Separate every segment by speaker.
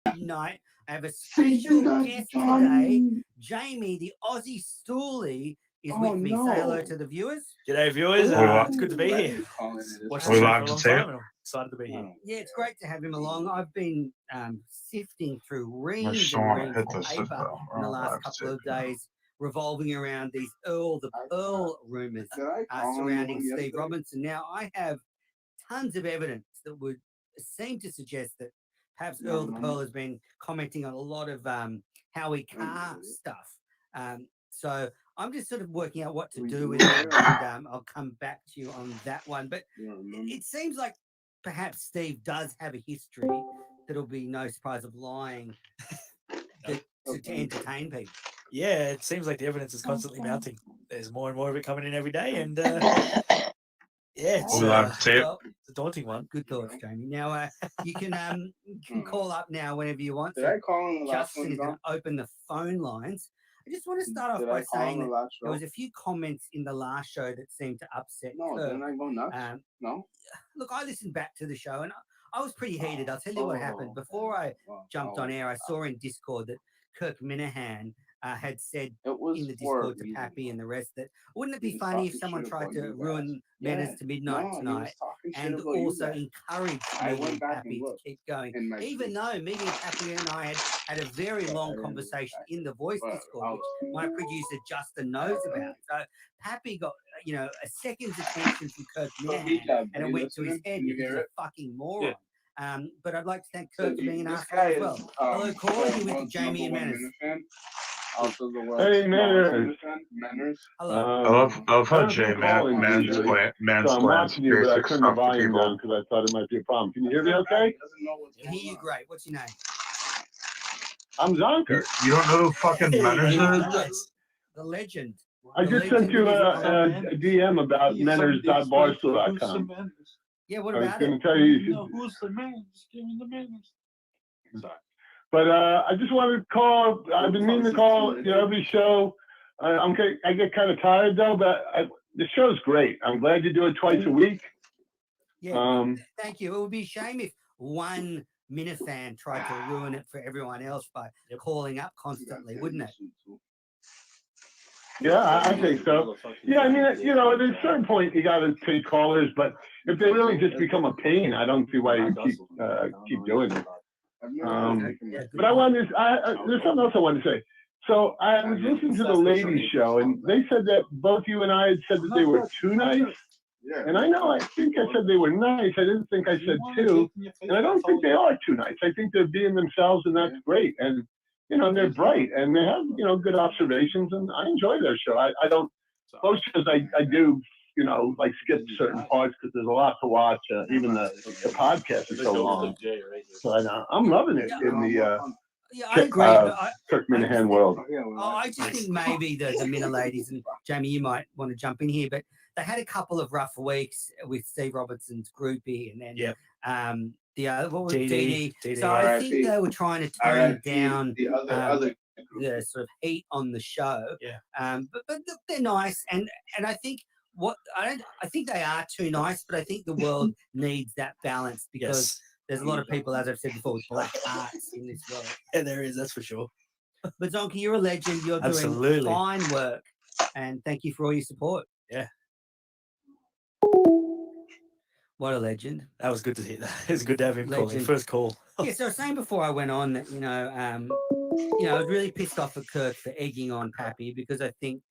Speaker 1: night. I have a special guest today. Jamie, the Aussie Stoolie, is with me. Say hello to the viewers.
Speaker 2: G'day, viewers. It's good to be here. Watched the
Speaker 3: We
Speaker 2: show
Speaker 3: like
Speaker 2: for a
Speaker 3: to
Speaker 2: long
Speaker 3: see it.
Speaker 2: time, and I'm excited to be here.
Speaker 1: Yeah, it's great to have him along. I've been sifting through
Speaker 3: I
Speaker 1: reams
Speaker 3: just
Speaker 1: and
Speaker 3: don't want
Speaker 1: reams
Speaker 3: to
Speaker 1: of
Speaker 3: hit this
Speaker 1: paper
Speaker 3: though.
Speaker 1: in the last couple of days, revolving around these the Pearl rumors surrounding Steve Robinson. Now, I have tons of evidence that would seem to suggest that perhaps Earl the Pearl has been commenting on a lot of Howie Carr stuff. So I'm just sort of working out what to do with it, and I'll come back to you on that one. But it seems like perhaps Steve does have a history that'll be no surprise of lying to entertain people.
Speaker 2: Yeah, it seems like the evidence is constantly mounting. There's more and more of it coming in every day, and it's
Speaker 3: We like to see it.
Speaker 1: Well,
Speaker 2: it's a daunting one.
Speaker 1: good thoughts, Jamie. Now you can call up now whenever you want.
Speaker 4: Did I call him the last
Speaker 1: Justin
Speaker 4: one?
Speaker 1: is going to open the phone lines. I just want to start off by saying that there was a few comments in the last show that seemed to upset
Speaker 4: No,
Speaker 1: Kirk.
Speaker 4: didn't I go nuts? No.
Speaker 1: Look, I listened back to the show and I was pretty heated. I'll tell you what happened. Before I jumped on air, I saw in Discord that Kirk Minahan had said in the Discord to Pappy and the rest that wouldn't it be funny if someone tried to ruin Menace to Midnight tonight and also encourage me and Pappy to keep going, even though me and Pappy and I had a very long conversation in the voice Discord, which my producer Justin knows about. So Pappy got a second's attention from Kirk Minahan, and it went to his head because he's a fucking moron. But I'd like to thank Kirk for being an asshole as well. Hello, caller. You're with Jamie and Menace.
Speaker 3: Hey, Manners.
Speaker 1: Hello.
Speaker 3: I love how Jay mansplains
Speaker 5: So I'm watching you, but I
Speaker 3: basic
Speaker 5: turned the
Speaker 3: stuff to
Speaker 5: volume down
Speaker 3: people.
Speaker 5: because I thought it might be a problem. Can you hear me okay?
Speaker 1: I hear you great. What's your name?
Speaker 5: I'm Zonker.
Speaker 3: You don't know who fucking Manners is?
Speaker 2: Nice.
Speaker 1: The legend.
Speaker 5: I just sent you a DM about manners.barstool.com.
Speaker 1: Yeah, what
Speaker 5: I was
Speaker 1: about
Speaker 5: going
Speaker 1: it?
Speaker 5: to tell you. You should,
Speaker 6: Who's the man? Just give me the manners. Sorry.
Speaker 5: but I just wanted to call. I've been meaning to call every show. I get kind of tired though, but the show's great. I'm glad you do it twice a week.
Speaker 1: Yeah, thank you. It would be a shame if one Minifan tried to ruin it for everyone else by calling up constantly, wouldn't it?
Speaker 5: Yeah, I think so. Yeah, I mean, at a certain point you got to take callers, but if they really just become a pain, I don't see why you keep doing it. But I wanted, there's something else I wanted to say. So I was listening to the ladies' show, and they said that both you and I had said that they were too nice. And I think I said they were nice. I didn't think I said too. And I don't think they are too nice. I think they're being themselves, and that's great. And they're bright, and they have good observations, and I enjoy their show. I don't, most shows I do, like skip certain parts because there's a lot to watch. Even the podcast is so long. So I'm loving it in the
Speaker 1: I agree.
Speaker 5: Kirk Minahan world.
Speaker 1: I just think maybe the Minna ladies, and Jamie, you might want to jump in here, but they had a couple of rough weeks with Steve Robinson's groupie, and then the other, what was DD? So I think they were trying to tone down the sort of heat on the show. But look, they're nice, and I think I think they are too nice, but I think the world needs that balance because there's a lot of people, as I've said before, with black hearts in this world.
Speaker 2: Yeah, there is, that's for sure.
Speaker 1: But Zonky, you're a legend. You're doing fine work, and thank you for all your support.
Speaker 2: Yeah.
Speaker 1: What a legend.
Speaker 2: That was good to hear that. It was good to have him calling. First call.
Speaker 1: Yeah, so I was saying before I went on that, I was really pissed off at Kirk for egging on Pappy because I think,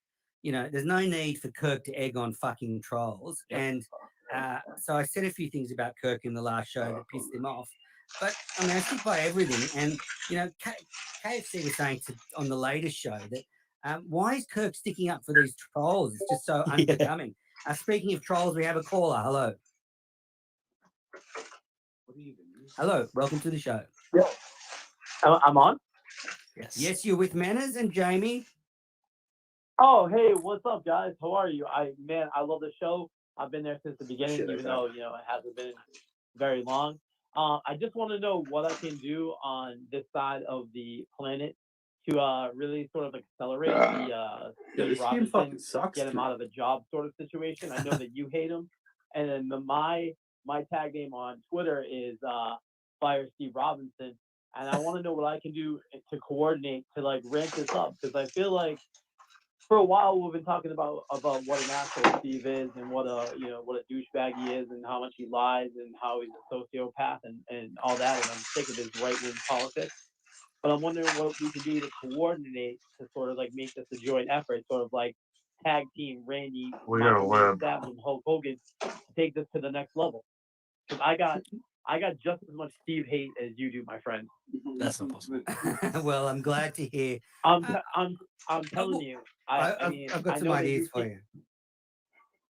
Speaker 1: there's no need for Kirk to egg on fucking trolls. Yep. And so I said a few things about Kirk in the last show that pissed him off. But, I stick by everything. And, KFC was saying on the latest show that why is Kirk sticking up for these trolls? It's just so unbecoming. Speaking of trolls, we have a caller. Hello. Hello, welcome to the show.
Speaker 7: Yeah. I'm on?
Speaker 1: Yes, you're with Manners and Jamie.
Speaker 7: Oh, hey, what's up, guys? How are you? I love the show. I've been there since the beginning, even though, it hasn't been very long. I just want to know what I can do on this side of the planet to really sort of accelerate
Speaker 6: this game fucking sucks.
Speaker 7: Get him out of a job sort of situation. I know that you hate him. And then my tag name on Twitter is Fire Steve Robinson. and I want to know what I can do to coordinate to like ramp this up, because I feel like for a while we've been talking about what an asshole Steve is and what a douchebag he is and how much he lies and how he's a sociopath and all that, and I'm sick of his right-wing politics. But I'm wondering what we can do to coordinate to sort of like make this a joint effort, sort of like tag team Randy,
Speaker 3: We gotta live.
Speaker 7: Savage, and Hulk Hogan to take this to the next level. Because I got just as much Steve hate as you do, my friend.
Speaker 2: That's not possible.
Speaker 1: Well, I'm glad to hear.
Speaker 7: I'm telling you.
Speaker 1: I've got some ideas for you.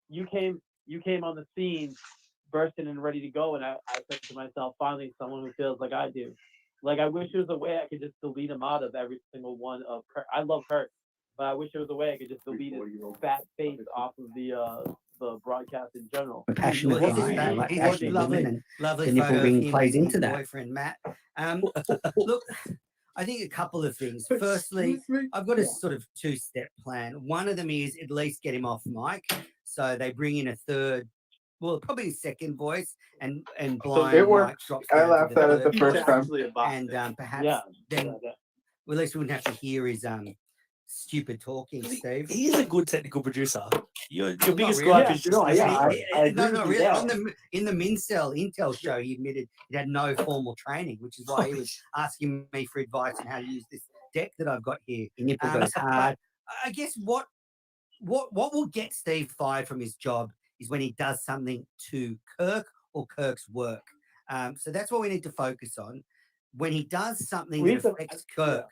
Speaker 7: You came on the scene, bursting and ready to go, and I said to myself, finally, someone who feels like I do. Like, I wish there was a way I could just delete him out of every single one of Kurt. I love Kurt, but I wish there was a way I could just delete his fat face off of the broadcast in general.
Speaker 1: A passionate guy, like passionate women, and lovely photo of him plays into that. Boyfriend Matt. Look, I think a couple of things. Firstly, I've got a sort of two-step plan. One of them is at least get him off mic, so they bring in a third. Well, probably a second voice, and blind.
Speaker 4: It
Speaker 1: Mike
Speaker 4: works.
Speaker 1: drops
Speaker 4: I
Speaker 1: down to
Speaker 4: laughed at it the
Speaker 1: third
Speaker 4: first
Speaker 1: voice,
Speaker 4: time.
Speaker 1: and perhaps then, well, at least we wouldn't have to hear his stupid talking, Steve.
Speaker 2: He is a good technical producer. Your
Speaker 1: Well,
Speaker 2: biggest
Speaker 1: not really.
Speaker 2: gripe is just
Speaker 5: No, yeah, I
Speaker 1: No,
Speaker 5: agree
Speaker 1: not
Speaker 5: with
Speaker 1: really.
Speaker 5: that.
Speaker 1: In the Intel show, he admitted he had no formal training, which is why he was asking me for advice on how to use this deck that I've got here. Your nipple goes hard. I guess what will get Steve fired from his job is when he does something to Kirk or Kirk's work. So that's what we need to focus on. When he does something that affects Kirk.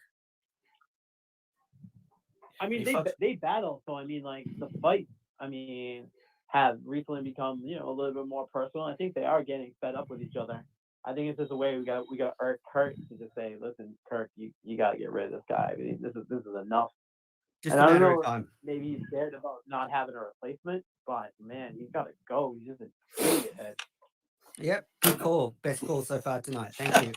Speaker 7: I mean, they battle, so I mean, like the fights, I mean, have recently become, a little bit more personal. I think they are getting fed up with each other. I think it's just a way we got Kurt to just say, listen, Kirk, you got to get rid of this guy. I mean, this is enough.
Speaker 1: Just
Speaker 7: and
Speaker 1: a
Speaker 7: I don't
Speaker 1: matter
Speaker 7: know,
Speaker 1: of time.
Speaker 7: maybe he's scared about not having a replacement, but man, he's got to go. He's just an idiot head.
Speaker 1: Yep, good call. Best call so far tonight. Thank you.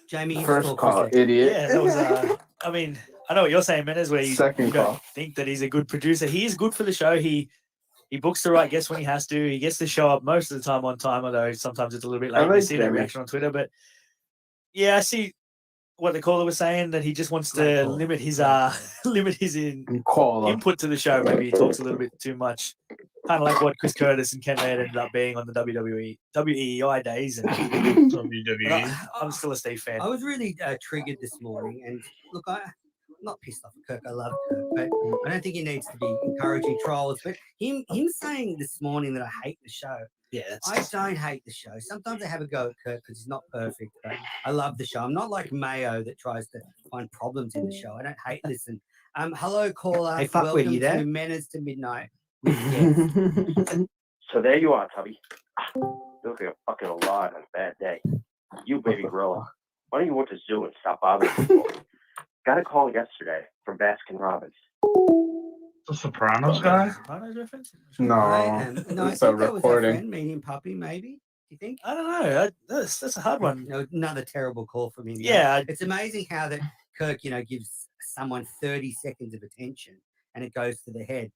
Speaker 1: Jamie,
Speaker 4: First call, idiot.
Speaker 2: Yeah, that was. I mean, I know what you're saying, Menes, where you
Speaker 4: Second
Speaker 2: don't
Speaker 4: call.
Speaker 2: think that he's a good producer. He is good for the show. He books the right guests when he has to. He gets to show up most of the time on time, although sometimes it's a little bit late. We see that reaction on Twitter, but yeah, I see what the caller was saying, that he just wants to limit his input to the show. Maybe he talks a little bit too much, kind of like what Chris Curtis and Ken Laird ended up being on the WEI days. And
Speaker 3: WWE.
Speaker 2: I'm still a Steve fan.
Speaker 1: I was really triggered this morning, and look, I'm not pissed off at Kirk. I love Kirk, but I don't think he needs to be encouraging trolls. But him saying this morning that I hate the show.
Speaker 2: Yeah,
Speaker 1: I don't hate the show. Sometimes I have a go at Kirk because he's not perfect, but I love the show. I'm not like Mayo that tries to find problems in the show. I don't hate listen. Hello, caller.
Speaker 8: Hey, fuck,
Speaker 1: welcome
Speaker 8: you there?
Speaker 1: to Menace to Midnight. Yes.
Speaker 9: So there you are, Tubby. You look like a fucking lot on a bad day. You baby gorilla. Why don't you want to zoo and stop bothering people? Got a call yesterday from Baskin Robbins.
Speaker 3: The Sopranos guy?
Speaker 2: Sopranos reference?
Speaker 4: No,
Speaker 1: I think
Speaker 4: it's a
Speaker 1: that was our
Speaker 4: recording.
Speaker 1: friend, Medium Puppy, maybe. Do you think?
Speaker 2: I don't know. That's a hard one.
Speaker 1: No, another terrible call from him.
Speaker 2: Yeah.
Speaker 1: It's amazing how that Kirk, gives someone 30 seconds of attention and it goes to the head.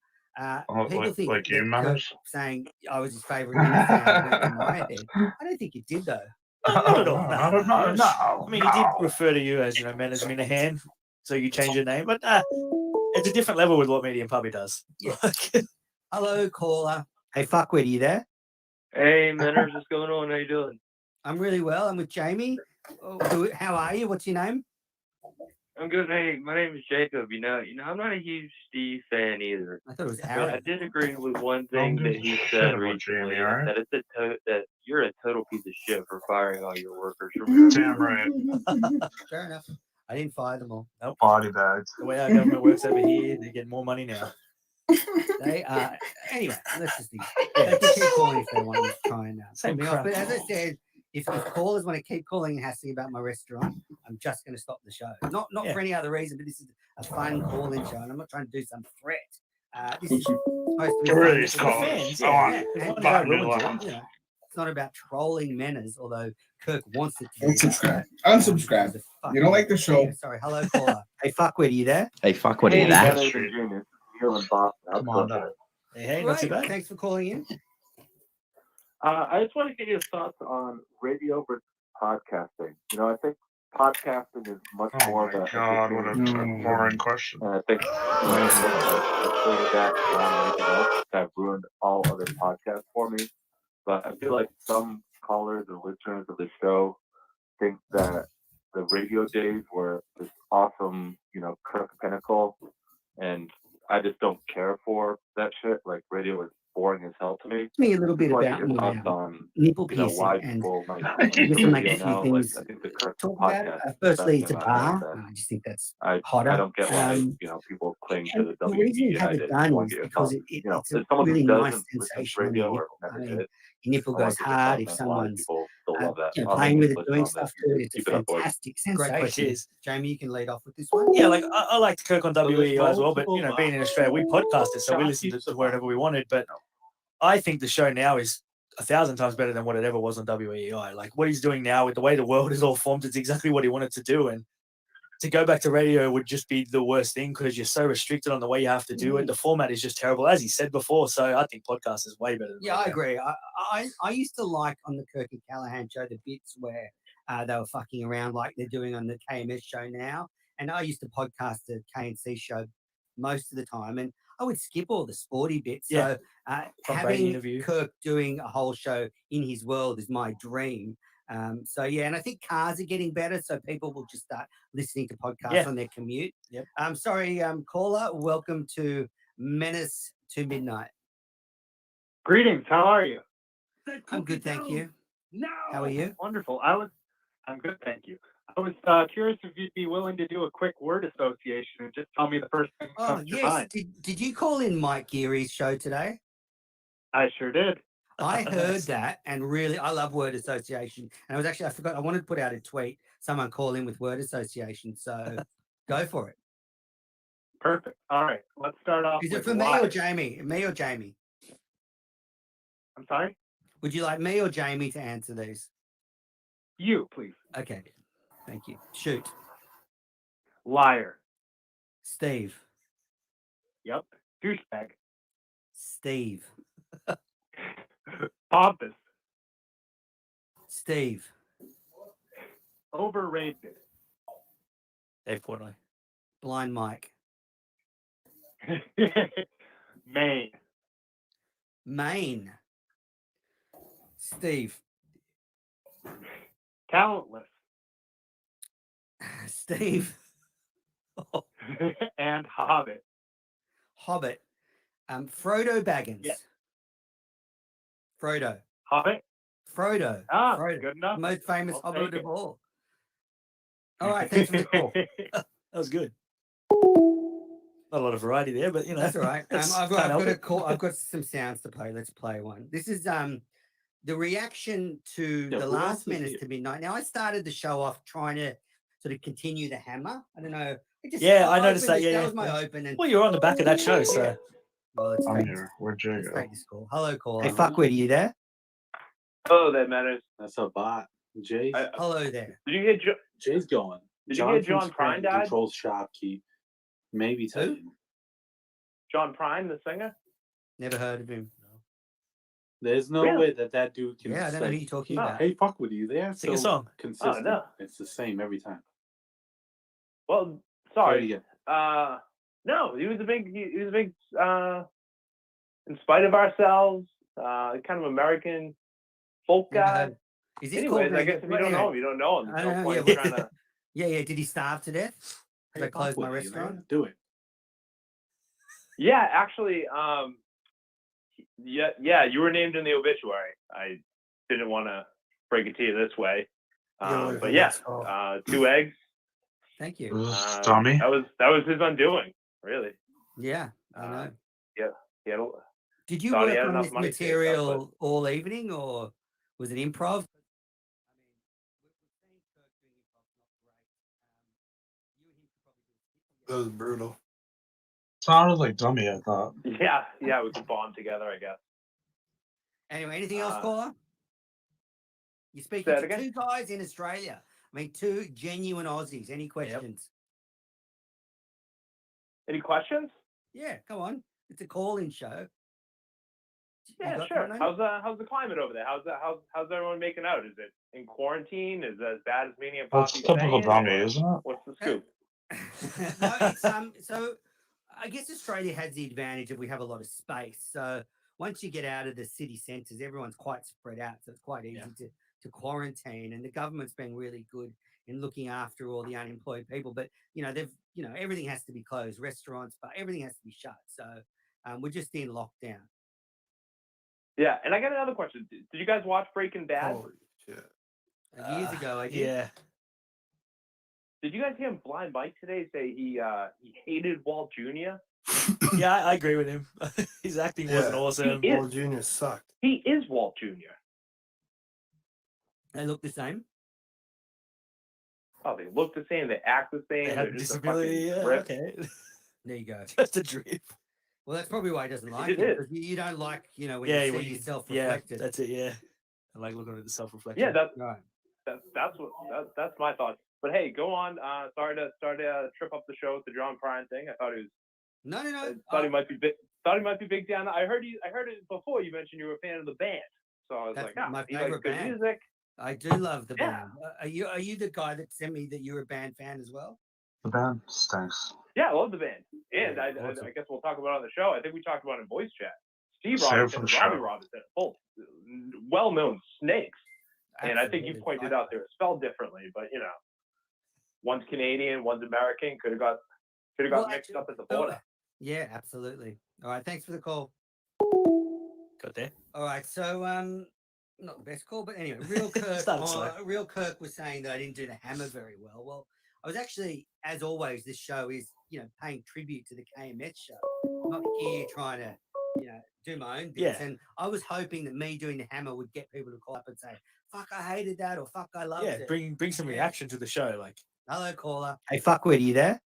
Speaker 1: People think
Speaker 3: like
Speaker 1: that
Speaker 3: you,
Speaker 1: Kirk
Speaker 3: Manners?
Speaker 1: saying I was his favorite fan went to my head. I don't think it did though.
Speaker 2: Not at all.
Speaker 3: I don't know. No.
Speaker 2: I mean, he did refer to you as, Menace Minahan, so you change your name, but it's a different level with what Medium Puppy does.
Speaker 1: Yeah. Hello, caller. Hey, fuckwit, are you there?
Speaker 9: Hey, Manners, what's going on? How you doing?
Speaker 1: I'm really well. I'm with Jamie. How are you? What's your name?
Speaker 9: I'm good. Hey, my name is Jacob. I'm not a huge Steve fan either.
Speaker 1: I thought it was
Speaker 9: But
Speaker 1: Aaron.
Speaker 9: I did agree with one thing
Speaker 3: Don't
Speaker 9: that
Speaker 3: give
Speaker 9: he
Speaker 3: a shit
Speaker 9: said
Speaker 3: about
Speaker 9: recently,
Speaker 3: Jamie, alright?
Speaker 9: that that you're a total piece of shit for firing all your workers from your
Speaker 3: Damn right.
Speaker 1: Fair enough. I didn't fire them all.
Speaker 3: Body bags.
Speaker 2: The way our government works over here, they get more money now.
Speaker 1: They anyway, let's just think. They can keep calling if they want to try and
Speaker 2: Same
Speaker 1: put me off.
Speaker 2: crap.
Speaker 1: But as I said, if callers want to keep calling and asking about my restaurant, I'm just going to stop the show. Not
Speaker 2: Yeah.
Speaker 1: for any other reason, but this is a fun call-in show, and I'm not trying to do some threat. This is supposed to be
Speaker 3: Get rid of
Speaker 1: fun
Speaker 3: these
Speaker 1: for the
Speaker 3: callers.
Speaker 1: fans,
Speaker 3: I want
Speaker 1: and,
Speaker 3: button new
Speaker 1: you
Speaker 3: lines.
Speaker 1: know, it's not about trolling Manners, although Kirk wants it to be.
Speaker 4: Unsubscribe. Unsubscribe. You don't like the show.
Speaker 1: Yeah, sorry, hello, caller. Hey, fuckwit, are you there?
Speaker 8: Hey, fuck, what are
Speaker 9: Hey,
Speaker 8: you that?
Speaker 9: Manners and Junior. Here in Boston.
Speaker 3: Come on, dog.
Speaker 2: Hey, not too
Speaker 1: Great.
Speaker 2: bad.
Speaker 1: Thanks for calling in.
Speaker 10: I just want to get your thoughts on Radio
Speaker 8: podcasting. I think podcasting is much
Speaker 3: Oh
Speaker 8: more
Speaker 3: my
Speaker 8: of a
Speaker 3: god, what a
Speaker 8: entertainment
Speaker 3: boring question.
Speaker 8: and I think that beyond anything else that ruined all other podcasts for me. But I feel like some callers or listeners of the show think that the radio days were this awesome, Kirk Pinnacle, and I just don't care for that shit. Like radio is boring as hell to me.
Speaker 1: Tell me a little bit
Speaker 8: Like
Speaker 1: about
Speaker 8: your thoughts on
Speaker 1: nipple piercing
Speaker 8: why
Speaker 1: and
Speaker 8: people might
Speaker 1: just to make a few
Speaker 8: now.
Speaker 1: things
Speaker 8: I think the Kirk
Speaker 1: talk about it.
Speaker 8: podcast is the best
Speaker 1: Firstly,
Speaker 8: thing
Speaker 1: it's a
Speaker 8: about
Speaker 1: bar.
Speaker 8: that.
Speaker 1: I just think that's
Speaker 8: I
Speaker 1: hotter.
Speaker 8: don't get why people cling to
Speaker 1: And
Speaker 8: the
Speaker 1: the reason you
Speaker 8: WB.
Speaker 1: have
Speaker 8: I
Speaker 1: it
Speaker 8: just
Speaker 1: done
Speaker 8: want
Speaker 1: is
Speaker 8: to get your
Speaker 1: because
Speaker 8: thoughts.
Speaker 1: it's a
Speaker 8: As someone
Speaker 1: really
Speaker 8: who
Speaker 1: nice
Speaker 8: doesn't listen to
Speaker 1: sensation on
Speaker 8: radio
Speaker 1: your
Speaker 8: or
Speaker 1: nipple. I
Speaker 8: never
Speaker 1: mean,
Speaker 8: did,
Speaker 1: your nipple
Speaker 8: I
Speaker 1: goes
Speaker 8: want to get your
Speaker 1: hard
Speaker 8: thoughts
Speaker 1: if
Speaker 8: on why
Speaker 1: someone's
Speaker 8: people still love that.
Speaker 1: playing with it,
Speaker 8: Listen
Speaker 1: doing
Speaker 8: on
Speaker 1: stuff
Speaker 8: this.
Speaker 1: to it. It's
Speaker 8: Keep
Speaker 1: a
Speaker 8: it up, boys.
Speaker 1: fantastic
Speaker 2: Great
Speaker 1: sensation.
Speaker 2: question. Cheers.
Speaker 1: Jamie, you can lead off with this one.
Speaker 2: Yeah, like I liked Kirk on WEI as well, but
Speaker 6: multiple
Speaker 2: being in Australia, we podcasted, so we listened to wherever we wanted. But I think the show now is 1,000 times better than what it ever was on WEI. Like what he's doing now with the way the world is all formed, it's exactly what he wanted to do. And to go back to radio would just be the worst thing because you're so restricted on the way you have to do it. The format is just terrible, as he said before. So I think podcast is way better than
Speaker 1: Yeah, I
Speaker 2: radio.
Speaker 1: agree. I used to like on the Kirk and Callahan show the bits where they were fucking around like they're doing on the KMS show now. And I used to podcast the KNC show most of the time, and I would skip all the sporty bits.
Speaker 2: Yeah.
Speaker 1: So
Speaker 2: Tom Brady
Speaker 1: having
Speaker 2: interview.
Speaker 1: Kirk doing a whole show in his world is my dream. So yeah, and I think cars are getting better, so people will just start listening to podcasts on their commute.
Speaker 2: Yep.
Speaker 1: Sorry, caller. Welcome to Menace to Midnight.
Speaker 10: Greetings. How are you?
Speaker 1: I'm good, thank you.
Speaker 10: No.
Speaker 1: How are you?
Speaker 10: Wonderful. I'm good, thank you. I was curious if you'd be willing to do a quick word association and just tell me the first thing that
Speaker 1: Oh
Speaker 10: comes to
Speaker 1: yes.
Speaker 10: mind.
Speaker 1: Did you call in Mike Geary's show today?
Speaker 10: I sure did.
Speaker 1: I heard that, and really, I love word association. And I forgot, I wanted to put out a tweet. Someone call in with word association. So go for it.
Speaker 10: Perfect. All right. Let's start off.
Speaker 1: Is it
Speaker 10: with
Speaker 1: for me
Speaker 10: why.
Speaker 1: or Jamie? Me or Jamie?
Speaker 10: I'm sorry?
Speaker 1: Would you like me or Jamie to answer these?
Speaker 10: You, please.
Speaker 1: Okay. Thank you. Shoot.
Speaker 10: Liar.
Speaker 1: Steve.
Speaker 10: Yep. Douchebag.
Speaker 1: Steve.
Speaker 10: Pompous.
Speaker 1: Steve.
Speaker 10: Overrated.
Speaker 2: Dave Portnoy.
Speaker 1: Blind Mike.
Speaker 10: Maine.
Speaker 1: Maine. Steve.
Speaker 10: Talentless.
Speaker 1: Steve.
Speaker 10: And Hobbit.
Speaker 1: Hobbit. Frodo Baggins.
Speaker 10: Yeah.
Speaker 1: Frodo.
Speaker 10: Hobbit.
Speaker 1: Frodo.
Speaker 10: Ah,
Speaker 1: Frodo.
Speaker 10: good enough.
Speaker 1: Most famous
Speaker 10: I'll
Speaker 1: Hobbit
Speaker 10: take
Speaker 1: of
Speaker 10: it.
Speaker 1: all. All right, thanks for the call.
Speaker 2: That was good. Not a lot of variety there, but
Speaker 1: That's all right.
Speaker 2: that's-
Speaker 1: I've
Speaker 2: can't help
Speaker 1: got a
Speaker 2: it.
Speaker 1: call. I've got some sounds to play. Let's play one. This is the reaction to the
Speaker 6: who
Speaker 1: last
Speaker 6: else is
Speaker 1: Menace
Speaker 6: here?
Speaker 1: to Midnight. Now I started the show off trying to sort of continue the hammer. I don't know.
Speaker 2: I noticed that.
Speaker 1: That
Speaker 2: Yeah,
Speaker 1: was my
Speaker 2: yeah.
Speaker 1: open. And
Speaker 2: Well, you're on the back of that show, so
Speaker 1: Yeah. Well, let's
Speaker 3: I'm
Speaker 1: take this.
Speaker 3: here. Where'd Jay
Speaker 1: Let's
Speaker 3: go?
Speaker 1: take this call. Hello, caller.
Speaker 6: Hey,
Speaker 1: Hey, fuckwit, are you there?
Speaker 11: Hello there, Matters.
Speaker 6: That's a bot. Jay.
Speaker 1: Hello there.
Speaker 11: Did you hear
Speaker 6: Jay's going.
Speaker 11: Did you hear
Speaker 6: from
Speaker 11: John Prine
Speaker 6: Scranton
Speaker 11: died?
Speaker 6: controls Shopkeep. Maybe Titan.
Speaker 11: John Prine, the singer?
Speaker 1: Never heard of him.
Speaker 6: There's no
Speaker 11: Really?
Speaker 6: way that dude can.
Speaker 1: Yeah, I don't know who you're talking about.
Speaker 6: Hey, fuck with you. They are
Speaker 2: Sing a
Speaker 6: so
Speaker 2: song.
Speaker 6: consistent.
Speaker 11: no.
Speaker 6: It's the same every time.
Speaker 11: Well,
Speaker 6: Try it
Speaker 11: sorry.
Speaker 6: again.
Speaker 11: No, he was a big in spite of ourselves, kind of American folk
Speaker 1: Never
Speaker 11: guy.
Speaker 1: heard. Is this
Speaker 11: Anyways,
Speaker 1: called
Speaker 11: I guess if you don't know him, you don't know him.
Speaker 1: I
Speaker 11: There's
Speaker 1: don't
Speaker 11: no
Speaker 1: know,
Speaker 11: point
Speaker 1: yeah,
Speaker 11: in trying to.
Speaker 1: Yeah. Did he starve to death? Did I
Speaker 6: Hey,
Speaker 1: close
Speaker 6: fuck
Speaker 1: my
Speaker 6: with you, man.
Speaker 1: restaurant?
Speaker 6: Do it.
Speaker 11: Yeah, actually, yeah, you were named in the obituary. I didn't want to break it to you this way, but yeah, 2 eggs.
Speaker 1: Thank
Speaker 3: It
Speaker 1: you.
Speaker 3: was dummy.
Speaker 11: That was his undoing, really.
Speaker 1: Yeah, I know.
Speaker 11: He had a,
Speaker 1: Did you
Speaker 11: thought he
Speaker 1: work
Speaker 11: had
Speaker 1: on
Speaker 11: enough
Speaker 1: this
Speaker 11: money to save stuff,
Speaker 1: material all evening, or was it improv?
Speaker 12: That was brutal.
Speaker 3: Sounded like dummy, I thought.
Speaker 11: yeah, we could bond together, I guess.
Speaker 1: Anyway, anything else, caller? You're speaking
Speaker 11: Say that
Speaker 1: to
Speaker 11: again?
Speaker 1: 2 guys in Australia. I mean, 2 genuine Aussies. Any questions?
Speaker 11: Any questions?
Speaker 1: Yeah, come on. It's a call-in show.
Speaker 11: Yeah,
Speaker 1: got
Speaker 11: sure.
Speaker 1: something?
Speaker 11: How's the climate over there? How's everyone making out? Is it in quarantine? Is it as bad as Meanie and
Speaker 3: That's
Speaker 11: Poppy
Speaker 3: typical
Speaker 11: saying?
Speaker 3: dummy,
Speaker 11: Or
Speaker 3: isn't it?
Speaker 11: what's the scoop?
Speaker 1: No, it's so I guess Australia has the advantage of we have a lot of space. So once you get out of the city centres, everyone's quite spread out, so it's quite easy to quarantine. And the government's been really good in looking after all the unemployed people. But everything has to be closed, restaurants, but everything has to be shut. So we're just in lockdown.
Speaker 11: Yeah, and I got another question. Did you guys watch Breaking Bad?
Speaker 12: Holy shit.
Speaker 1: Years ago, I did.
Speaker 2: Yeah.
Speaker 11: Did you guys hear Blind Mike today say he hated Walt Jr.?
Speaker 2: Yeah, I agree with him. His acting wasn't awesome.
Speaker 11: He is.
Speaker 12: Walt Jr. sucked.
Speaker 11: He is Walt Jr.
Speaker 1: They look the same.
Speaker 11: Oh, they look the same. They act the same.
Speaker 2: They
Speaker 11: They're
Speaker 2: have
Speaker 11: just
Speaker 2: disability.
Speaker 11: a fucking
Speaker 2: Yeah,
Speaker 11: rip.
Speaker 2: okay.
Speaker 1: There you go.
Speaker 2: Just a drip.
Speaker 1: Well, that's probably why he doesn't like
Speaker 11: It
Speaker 1: it.
Speaker 11: is.
Speaker 1: Because you don't like, when
Speaker 2: Yeah,
Speaker 1: you
Speaker 2: when
Speaker 1: see
Speaker 2: you-
Speaker 1: yourself
Speaker 2: Yeah,
Speaker 1: reflected.
Speaker 2: that's it. Yeah, I like looking at the self-reflection.
Speaker 11: Yeah,
Speaker 1: right.
Speaker 11: that's my thoughts. But hey, go on. Sorry to trip up the show with the John Prine thing. I thought he was.
Speaker 1: No.
Speaker 11: I thought he might be big. Thought he might be big down. I heard it before. You mentioned you were a fan of the band, so I was
Speaker 1: That's
Speaker 11: like,
Speaker 1: my
Speaker 11: he likes
Speaker 1: favorite
Speaker 11: good
Speaker 1: band.
Speaker 11: music.
Speaker 1: I do love the
Speaker 11: Yeah.
Speaker 1: band. Are you the guy that sent me that you're a band fan as well?
Speaker 3: The band stinks.
Speaker 11: Yeah, I love the band, and
Speaker 1: Yeah,
Speaker 11: I
Speaker 1: awesome.
Speaker 11: guess we'll talk about it on the show. I think we talked about it in voice chat. Steve
Speaker 3: Save it
Speaker 11: Robinson
Speaker 3: for
Speaker 11: and
Speaker 3: the
Speaker 11: Robbie
Speaker 3: show.
Speaker 11: Robinson, both well-known snakes. And I think you
Speaker 1: Absolutely.
Speaker 11: pointed out they were spelled differently, but one's Canadian, one's American. Could have got
Speaker 1: Well,
Speaker 11: mixed
Speaker 1: actually-
Speaker 11: up at the border.
Speaker 1: Yeah, absolutely. All right, thanks for the call.
Speaker 2: Got there.
Speaker 1: All right, so not the best call, but anyway, Real Kirk.
Speaker 2: Started slow.
Speaker 1: Real Kirk was saying that I didn't do the hammer very well. Well, I was actually, as always, this show is paying tribute to the KMS show. I'm not here trying to do my own bits,
Speaker 2: Yeah.
Speaker 1: and I was hoping that me doing the hammer would get people to call up and say, "Fuck, I hated that," or "Fuck, I loved
Speaker 2: Yeah,
Speaker 1: it."
Speaker 2: bring some reaction to the show. Like,
Speaker 1: Hello, caller. Hey, fuckwit, are you there?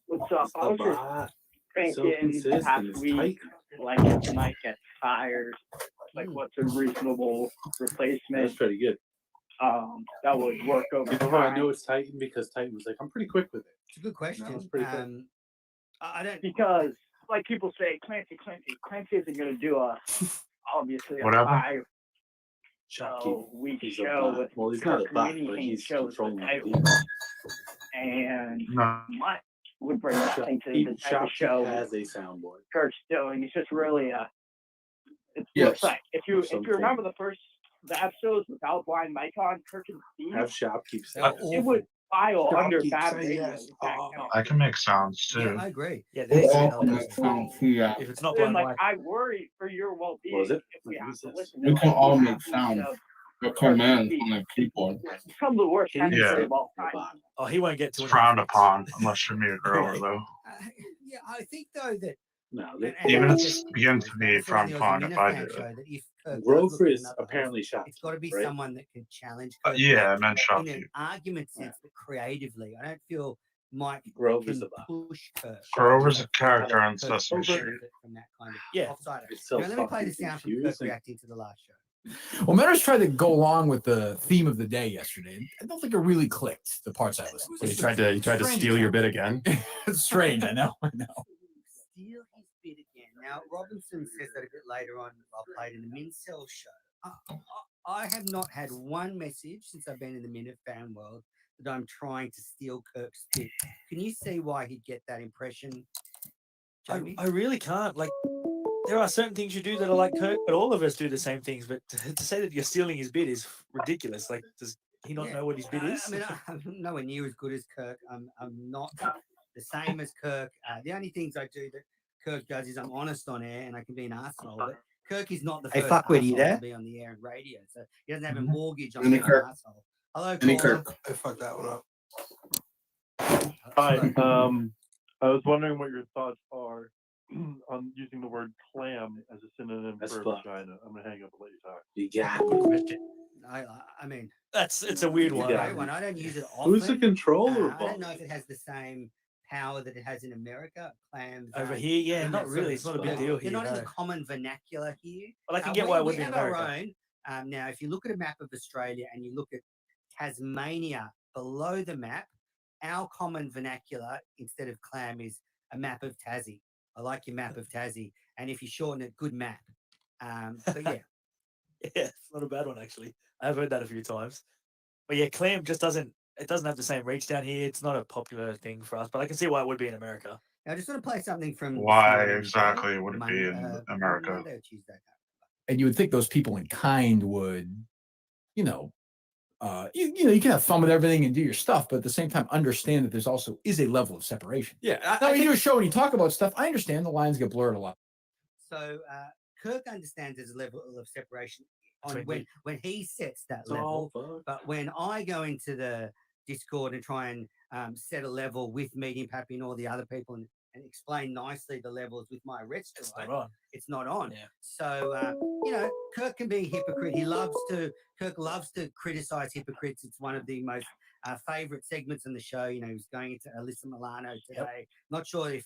Speaker 13: What's up? I was just thinking past week, like if Mike gets fired, like what's a reasonable replacement?
Speaker 6: That's pretty good.
Speaker 13: That would work over
Speaker 6: You know how I
Speaker 13: time.
Speaker 6: know it's Titan? Because Titan was like, I'm pretty quick with it.
Speaker 1: It's a good question.
Speaker 6: That was pretty quick.
Speaker 1: I don't.
Speaker 13: Because like people say, Clancy isn't going to do obviously a
Speaker 3: Whatever.
Speaker 13: 5-week
Speaker 6: He's a
Speaker 13: show
Speaker 6: bot.
Speaker 13: with
Speaker 6: Well, he's not a
Speaker 13: Kirk
Speaker 6: bot,
Speaker 13: Mini
Speaker 6: but
Speaker 13: Haynes
Speaker 6: he's
Speaker 13: shows the
Speaker 6: controlling the
Speaker 13: title.
Speaker 6: deal.
Speaker 13: And
Speaker 3: No.
Speaker 13: Mike would bring nothing to the type of
Speaker 6: Shopkeep
Speaker 13: show
Speaker 6: has a soundboard.
Speaker 13: Kirk's doing. He's just really it's
Speaker 4: Yes.
Speaker 13: like if you
Speaker 6: Some
Speaker 13: remember the episodes without Blind Mike on Kirk and Steve,
Speaker 6: Have Shopkeep
Speaker 1: They're
Speaker 6: sound.
Speaker 1: awful.
Speaker 13: it would file under
Speaker 6: Shopkeep,
Speaker 13: bad
Speaker 6: say
Speaker 13: radio.
Speaker 6: yes.
Speaker 13: back
Speaker 6: Oh.
Speaker 13: then.
Speaker 3: I can make sounds too.
Speaker 1: Yeah, I agree.
Speaker 2: yeah,
Speaker 4: They
Speaker 2: they
Speaker 4: all
Speaker 1: hell
Speaker 4: make sounds. Yeah.
Speaker 2: if it's not
Speaker 13: And
Speaker 2: blind
Speaker 13: like
Speaker 2: Mike,
Speaker 13: I worry for your well-being
Speaker 6: Was it?
Speaker 13: if we have to
Speaker 6: Who's
Speaker 13: listen.
Speaker 4: We
Speaker 13: to
Speaker 4: can
Speaker 13: like
Speaker 4: all
Speaker 13: two
Speaker 4: make
Speaker 13: half
Speaker 4: sounds.
Speaker 13: of
Speaker 4: The commands on the keyboard.
Speaker 13: some of the worst
Speaker 6: Yeah.
Speaker 13: sentences of all time.
Speaker 2: oh, he won't get to
Speaker 3: It's
Speaker 2: it.
Speaker 3: frowned upon unless you're mute grower though.
Speaker 1: Yeah, I think though that
Speaker 6: No, they,
Speaker 3: Even
Speaker 1: it's
Speaker 3: it's begins to be frowned upon if I do it.
Speaker 1: That if Kirk does
Speaker 6: Grover
Speaker 1: look at
Speaker 6: is
Speaker 1: another host,
Speaker 6: apparently Shopkeep.
Speaker 1: it's got to be
Speaker 6: right?
Speaker 1: someone that can challenge.
Speaker 3: Yeah, I meant
Speaker 1: in an
Speaker 3: Shopkeep.
Speaker 1: argument sense, but creatively. I don't feel Mike
Speaker 6: Grover's
Speaker 1: can
Speaker 6: a bot.
Speaker 1: push Kirk.
Speaker 3: Grover's a character on
Speaker 1: Kirk
Speaker 3: Sesame
Speaker 1: benefit
Speaker 3: Street.
Speaker 1: from that kind of
Speaker 2: Yeah.
Speaker 1: offside.
Speaker 6: It's so
Speaker 1: Now, let me play
Speaker 6: fucking
Speaker 1: the sound from Kirk
Speaker 6: confusing.
Speaker 1: reacting to the last show.
Speaker 14: Well, Meadows tried to go along with the theme of the day yesterday. I don't think it really clicked, the parts I listened to.
Speaker 15: He tried to steal your bit again.
Speaker 14: It's strange, I know.
Speaker 1: Steal his bit again. Now, Robinson says that a bit later on. I'll play it in the Mincel show. I have not had one message since I've been in the Minute fan world that I'm trying to steal Kirk's bit. Can you see why he'd get that impression, Jamie?
Speaker 2: I really can't. Like, there are certain things you do that are like Kirk, but all of us do the same things. But to say that you're stealing his bit is ridiculous. Like, does he not know what his bit is?
Speaker 1: I mean, I'm nowhere near as good as Kirk. I'm not the same as Kirk. The only things I do that Kirk does is I'm honest on air and I can be an arsehole. But Kirk is not the Hey, first
Speaker 12: fuckwit, are you
Speaker 1: arsehole
Speaker 12: there?
Speaker 1: to be on the air and radio. So he doesn't have a mortgage on
Speaker 4: Any
Speaker 1: being an
Speaker 4: Kirk?
Speaker 1: arsehole. Hello,
Speaker 4: Any
Speaker 1: caller.
Speaker 4: Kirk?
Speaker 12: I fucked that one up.
Speaker 5: Hi. I was wondering what your thoughts are on using the word clam as a synonym
Speaker 6: That's
Speaker 5: for
Speaker 6: fucked.
Speaker 5: vagina. I'm gonna hang up and let you talk.
Speaker 6: You got
Speaker 2: Good question.
Speaker 1: I mean,
Speaker 2: It's a weird
Speaker 1: it's a
Speaker 2: one.
Speaker 1: great one. I don't use it often.
Speaker 6: Who's the controller?
Speaker 1: I don't know if it has the same power that it has in America. Clams
Speaker 2: Over here, yeah,
Speaker 1: and
Speaker 2: not
Speaker 1: that sort
Speaker 2: really.
Speaker 1: of
Speaker 2: It's not a big
Speaker 1: stuff.
Speaker 2: deal
Speaker 1: They're
Speaker 2: here.
Speaker 1: not in
Speaker 2: No.
Speaker 1: the common vernacular here.
Speaker 2: But I can get why it would
Speaker 1: we
Speaker 2: be in
Speaker 1: have our
Speaker 2: America.
Speaker 1: own. Now, if you look at a map of Australia and you look at Tasmania below the map, our common vernacular instead of clam is a map of Tassie. I like your map of Tassie. And if you shorten it, good map. But yeah.
Speaker 2: Yeah, it's not a bad one actually. I've heard that a few times. But yeah, Clam just doesn't have the same reach down here. It's not a popular thing for us, but I can see why it would be in America.
Speaker 1: I just want to play something from this
Speaker 3: Why
Speaker 1: morning's show,
Speaker 3: exactly would it be in America?
Speaker 1: Monday or Tuesday.
Speaker 14: And you would think those people in kind would, you know, you can have fun with everything and do your stuff, but at the same time, understand that there's also is a level of separation.
Speaker 15: Yeah.
Speaker 14: Now, when you do a show and you talk about stuff, I understand the lines get blurred a lot.
Speaker 1: So Kirk understands there's a level of separation on when he sets that level. But when I go into the Discord and try and set a level with Medium Pappy and all the other people and explain nicely the levels with my restaurant, it's not on.
Speaker 2: Yeah.
Speaker 1: So Kirk can be a hypocrite. Kirk loves to criticize hypocrites. It's one of the most favorite segments in the show. He was going into Alyssa Milano today. Yep. Not sure if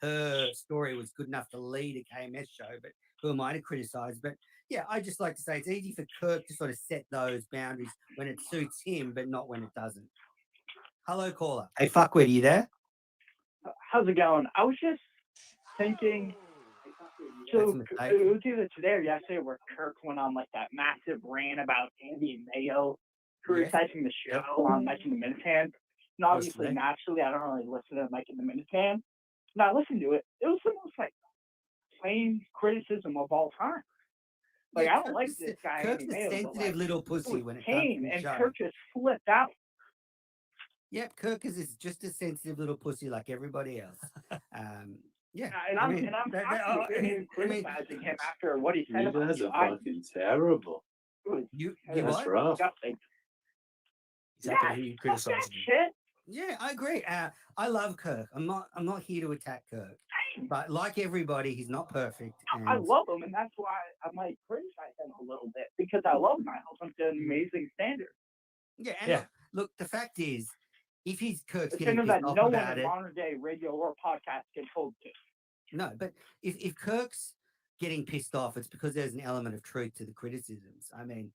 Speaker 1: her story was good enough to lead a KMS show, but who am I to criticize? But yeah, I just like to say it's easy for Kirk to sort of set those boundaries when it suits him, but not when it doesn't. Hello, caller. Hey, fuckwit, are you there?
Speaker 13: How's it going? I was just thinking, so it was either today or yesterday where Kirk went on like that massive rant about Andy Mayo criticizing the show on Mike and the Minuteman. And obviously, naturally, I don't really listen to Mike and the Minuteman. And I listened to it. It was the most like plain criticism of all time. Like, I don't like this guy.
Speaker 1: Kirk's a sensitive little pussy when it comes to the
Speaker 13: and
Speaker 1: show.
Speaker 13: Kirk just flipped out.
Speaker 1: Yep, Kirk is just a sensitive little pussy like everybody else. Yeah,
Speaker 13: and I'm criticizing him after what he said.
Speaker 6: You guys are fucking terrible.
Speaker 1: That's
Speaker 6: rough.
Speaker 2: Exactly who you criticize.
Speaker 1: Yeah, I agree. I love Kirk. I'm not here to attack Kirk, but like everybody, he's not perfect.
Speaker 13: I love him, and that's why I might criticize him a little bit because I love him. I hold him to an amazing standard.
Speaker 1: Yeah, and look, the fact is, if Kirk's
Speaker 13: it's
Speaker 1: getting pissed
Speaker 13: that
Speaker 1: off
Speaker 13: no
Speaker 1: about
Speaker 13: one in modern day radio or podcast can hold to.
Speaker 1: No, but if Kirk's getting pissed off, it's because there's an element of truth to the criticisms. I mean,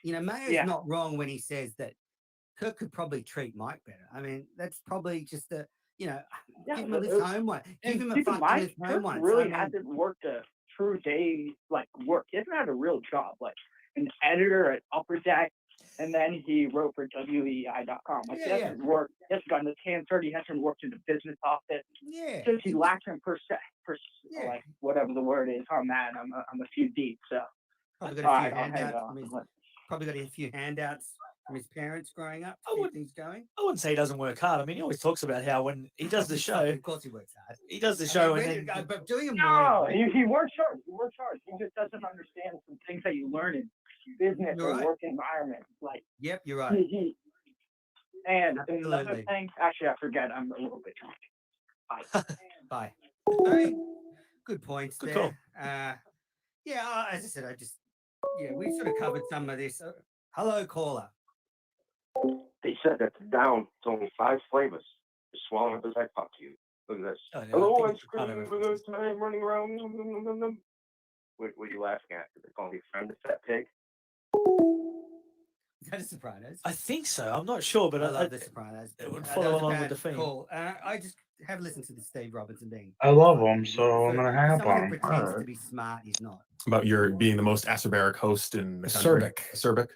Speaker 1: Mayo's not wrong when he says that Kirk could probably treat Mike better. I mean, that's probably just give him a lift home one. Give him a fucking lift home one.
Speaker 13: Really hasn't worked a true day work. He hasn't had a real job, like an editor at Upper Deck, and then he wrote for WEI.com. He hasn't worked. He hasn't gotten his hands dirty. He hasn't worked in the business office.
Speaker 1: Yeah.
Speaker 13: Since he lacks in like whatever the word is on that. I'm a few deep, so.
Speaker 1: Probably got a few handouts. Probably got a few handouts from his parents growing up. I
Speaker 2: wouldn't say he doesn't work hard. I mean, he always talks about how when he does the show,
Speaker 1: of course he works hard.
Speaker 2: He does the show,
Speaker 1: but doing him
Speaker 13: he works hard. He works hard. He just doesn't understand some things that you learn in business or work environment. Like,
Speaker 1: yep, you're right.
Speaker 13: And another thing, actually, I forget. I'm a little bit drunk.
Speaker 1: Bye. Very good points
Speaker 2: good
Speaker 1: there.
Speaker 2: Call.
Speaker 1: As I said, we sort of covered some of this. Hello, caller.
Speaker 9: They said that the down is only 5 flavors. Just swallow it as I talk to you. Look at this. Hello, I'm screaming for the time running around. What are you laughing at? Did they call me a friend, a fat pig?
Speaker 1: Is that a Sopranos?
Speaker 2: I think so. I'm not sure, but
Speaker 1: I love the Sopranos.
Speaker 2: It would follow along with the theme.
Speaker 1: Cool. I just have listened to the Steve Robinson thing.
Speaker 3: I love him, so I'm gonna hang up
Speaker 1: Someone
Speaker 3: on
Speaker 1: who
Speaker 3: him.
Speaker 1: pretends to be smart, he's not.
Speaker 15: About your being the most acerbic host in the country. Acerbic.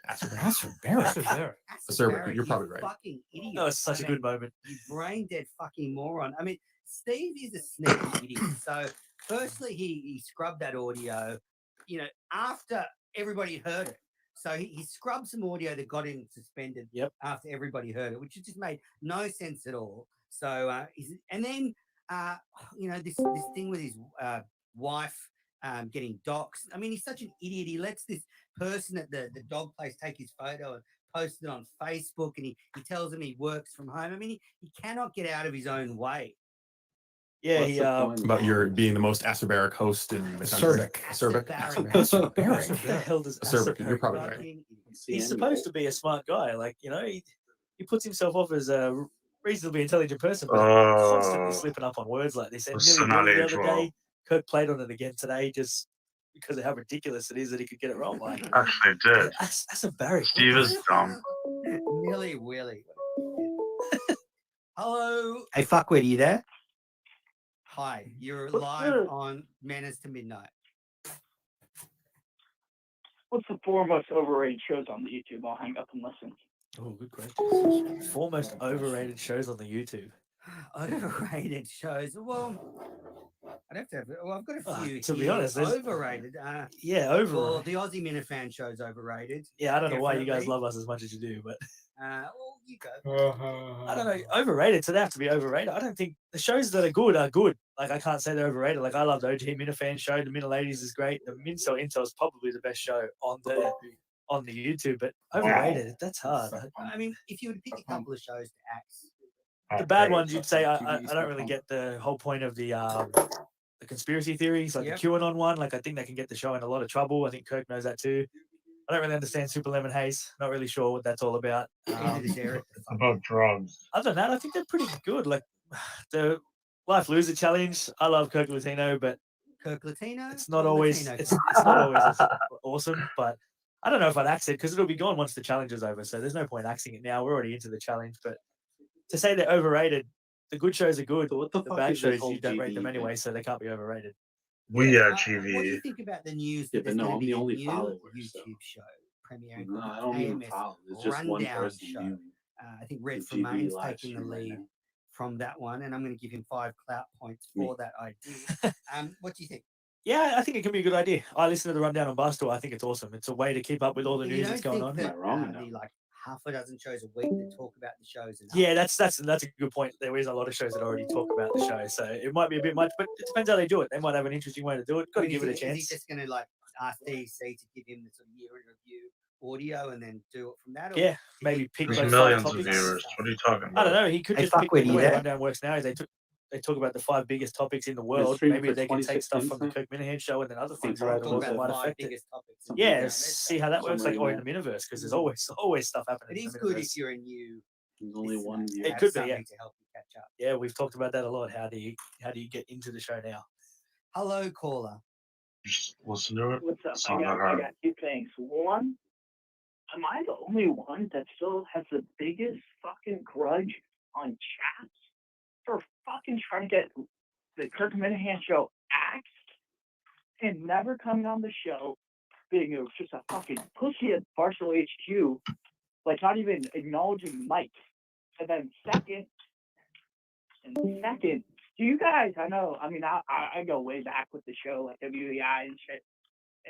Speaker 15: Acerbic. You're probably right.
Speaker 1: Fucking idiot.
Speaker 2: No, it's such a good moment.
Speaker 1: You brain dead fucking moron. I mean, Steve is a sneaky idiot. So, firstly, he scrubbed that audio, after everybody heard it. So he scrubbed some audio that got him suspended after everybody heard it, which just made no sense at all. So, and then, this thing with his wife getting doxxed. I mean, he's such an idiot. He lets this person at the dog place take his photo and post it on Facebook, and he tells him he works from home. I mean, he cannot get out of his own way.
Speaker 2: Yeah,
Speaker 15: about your being the most acerbic host in the country. Acerbic. You're probably right.
Speaker 2: He's supposed to be a smart guy. Like, he puts himself off as a reasonably intelligent person, but constantly slipping up on words like this. And nearly the other day, Kirk played on it again today, just because of how ridiculous it is that he could get it wrong. Like,
Speaker 3: actually did.
Speaker 2: That's a Barry.
Speaker 3: Steve is dumb.
Speaker 1: Millie Willie. Hello. Hey, fuckwit, are you there? Hi, you're live on Menace to Midnight.
Speaker 13: What's the four most overrated shows on the YouTube? I'll hang up and listen.
Speaker 2: Oh, good question. Four most overrated shows on the YouTube.
Speaker 1: Overrated shows. Well, I'd have to have. Well, I've got a few.
Speaker 2: To be
Speaker 1: here.
Speaker 2: honest,
Speaker 1: overrated.
Speaker 2: Yeah,
Speaker 1: Well,
Speaker 2: overrated.
Speaker 1: the Aussie Minifan show's overrated.
Speaker 2: Yeah, I don't know why you guys
Speaker 1: definitely.
Speaker 2: love us as much as you do, but
Speaker 1: Well, you go.
Speaker 2: I don't know. Overrated, so they have to be overrated. I don't think the shows that are good are good. Like, I can't say they're overrated. Like, I love the OG Minifan show. The Minna Ladies is great. The Minso Intel is probably the best show on the YouTube, but overrated, that's hard.
Speaker 1: I mean, if you would pick a couple of shows to axe.
Speaker 2: The bad ones, you'd say I don't really get the whole point of the conspiracy theories, like
Speaker 1: Yep.
Speaker 2: the QAnon one. Like, I think they can get the show in a lot of trouble. I think Kirk knows that too. I don't really understand Super Lemon Haze. Not really sure what that's all about.
Speaker 3: About drugs.
Speaker 2: Other than that, I think they're pretty good. Like the Life Loser Challenge. I love Kirk Latino, but
Speaker 1: Kirk Latino.
Speaker 2: it's not always it's not always as awesome. But I don't know if I'd axe it because it'll be gone once the challenge is over. So there's no point axing it now. We're already into the challenge. But to say they're overrated, the good shows are good. The
Speaker 6: fuck
Speaker 2: bad
Speaker 6: is this
Speaker 2: shows
Speaker 6: whole
Speaker 2: you don't rate
Speaker 6: GV
Speaker 2: them
Speaker 6: thing?
Speaker 2: anyway, so they can't be overrated.
Speaker 3: We are
Speaker 1: What do
Speaker 3: GV.
Speaker 1: you think about the news?
Speaker 6: Yeah,
Speaker 1: that
Speaker 6: but
Speaker 1: there's
Speaker 6: no,
Speaker 1: gonna
Speaker 6: I'm
Speaker 1: be
Speaker 6: the
Speaker 1: a
Speaker 6: only
Speaker 1: new
Speaker 6: follower,
Speaker 1: YouTube
Speaker 6: so.
Speaker 1: show premiering.
Speaker 6: No,
Speaker 1: called
Speaker 6: I don't even
Speaker 1: AMS
Speaker 6: follow. It's just one
Speaker 1: Rundown
Speaker 6: person
Speaker 1: show.
Speaker 6: viewing.
Speaker 1: I think Red
Speaker 6: the
Speaker 1: from
Speaker 6: GB
Speaker 1: Maine's
Speaker 6: live
Speaker 1: taking the
Speaker 6: stream right
Speaker 1: lead
Speaker 6: now.
Speaker 1: from that one, and I'm going to give him 5 clout points
Speaker 6: Me.
Speaker 1: for that idea. What do you think?
Speaker 2: Yeah, I think it can be a good idea. I listen to the rundown on Barstool. I think it's awesome. It's a way to keep up with all the
Speaker 1: You
Speaker 2: news
Speaker 1: don't
Speaker 2: that's going
Speaker 1: think
Speaker 2: on.
Speaker 1: that
Speaker 6: wrong
Speaker 1: the like half a dozen shows a week that talk about the shows enough?
Speaker 2: Yeah, that's a good point. There is a lot of shows that already talk about the show, so it might be a bit much, but it depends how they do it. They might have an interesting way to do it. Got to give it a
Speaker 1: Is
Speaker 2: chance.
Speaker 1: he just going to like ask DEC to give him the sort of year in review audio and then do it from that? Or
Speaker 2: Yeah, maybe pick
Speaker 3: There's
Speaker 2: like 5
Speaker 3: millions of
Speaker 2: topics.
Speaker 3: viewers. What are you talking
Speaker 2: I
Speaker 3: about?
Speaker 2: don't know. He could
Speaker 1: Hey,
Speaker 2: just
Speaker 1: fuck
Speaker 2: pick
Speaker 1: with
Speaker 2: the
Speaker 1: you
Speaker 2: way
Speaker 1: there.
Speaker 2: rundown works now. Is they talk about the 5 biggest topics in the world.
Speaker 6: streaming
Speaker 2: Maybe
Speaker 6: for
Speaker 2: they can take
Speaker 6: 26
Speaker 2: stuff
Speaker 6: minutes
Speaker 2: from the
Speaker 6: now?
Speaker 2: Kirk Minahan show and then other things
Speaker 6: Right,
Speaker 2: around the
Speaker 1: Talk
Speaker 2: world
Speaker 1: about
Speaker 2: that
Speaker 1: the
Speaker 2: might
Speaker 1: 5
Speaker 2: affect it.
Speaker 1: biggest topics.
Speaker 2: Yeah, see how that works, like
Speaker 6: Somewhere
Speaker 2: or in the Miniverse, because there's always stuff happening.
Speaker 1: It
Speaker 2: in
Speaker 1: is
Speaker 2: the
Speaker 1: good
Speaker 2: Miniverse.
Speaker 1: if you're a new.
Speaker 6: There's only
Speaker 1: listener
Speaker 6: one
Speaker 1: to
Speaker 6: view.
Speaker 2: It
Speaker 1: have
Speaker 2: could be,
Speaker 1: somebody
Speaker 2: yeah.
Speaker 1: to help you catch up.
Speaker 2: Yeah, we've talked about that a lot. How do you get into the show now?
Speaker 1: Hello, caller.
Speaker 3: Just listen to it.
Speaker 13: What's up?
Speaker 3: It's
Speaker 13: I
Speaker 3: not that
Speaker 13: got
Speaker 3: hard.
Speaker 13: two things. One, am I the only one that still has the biggest fucking grudge on chats for fucking trying to get the Kirk Minahan show axed and never coming on the show, being it was just a fucking pussy at Barstool HQ, like not even acknowledging Mike. And then second, do you guys? I know. I mean, I go way back with the show, like WEI and shit.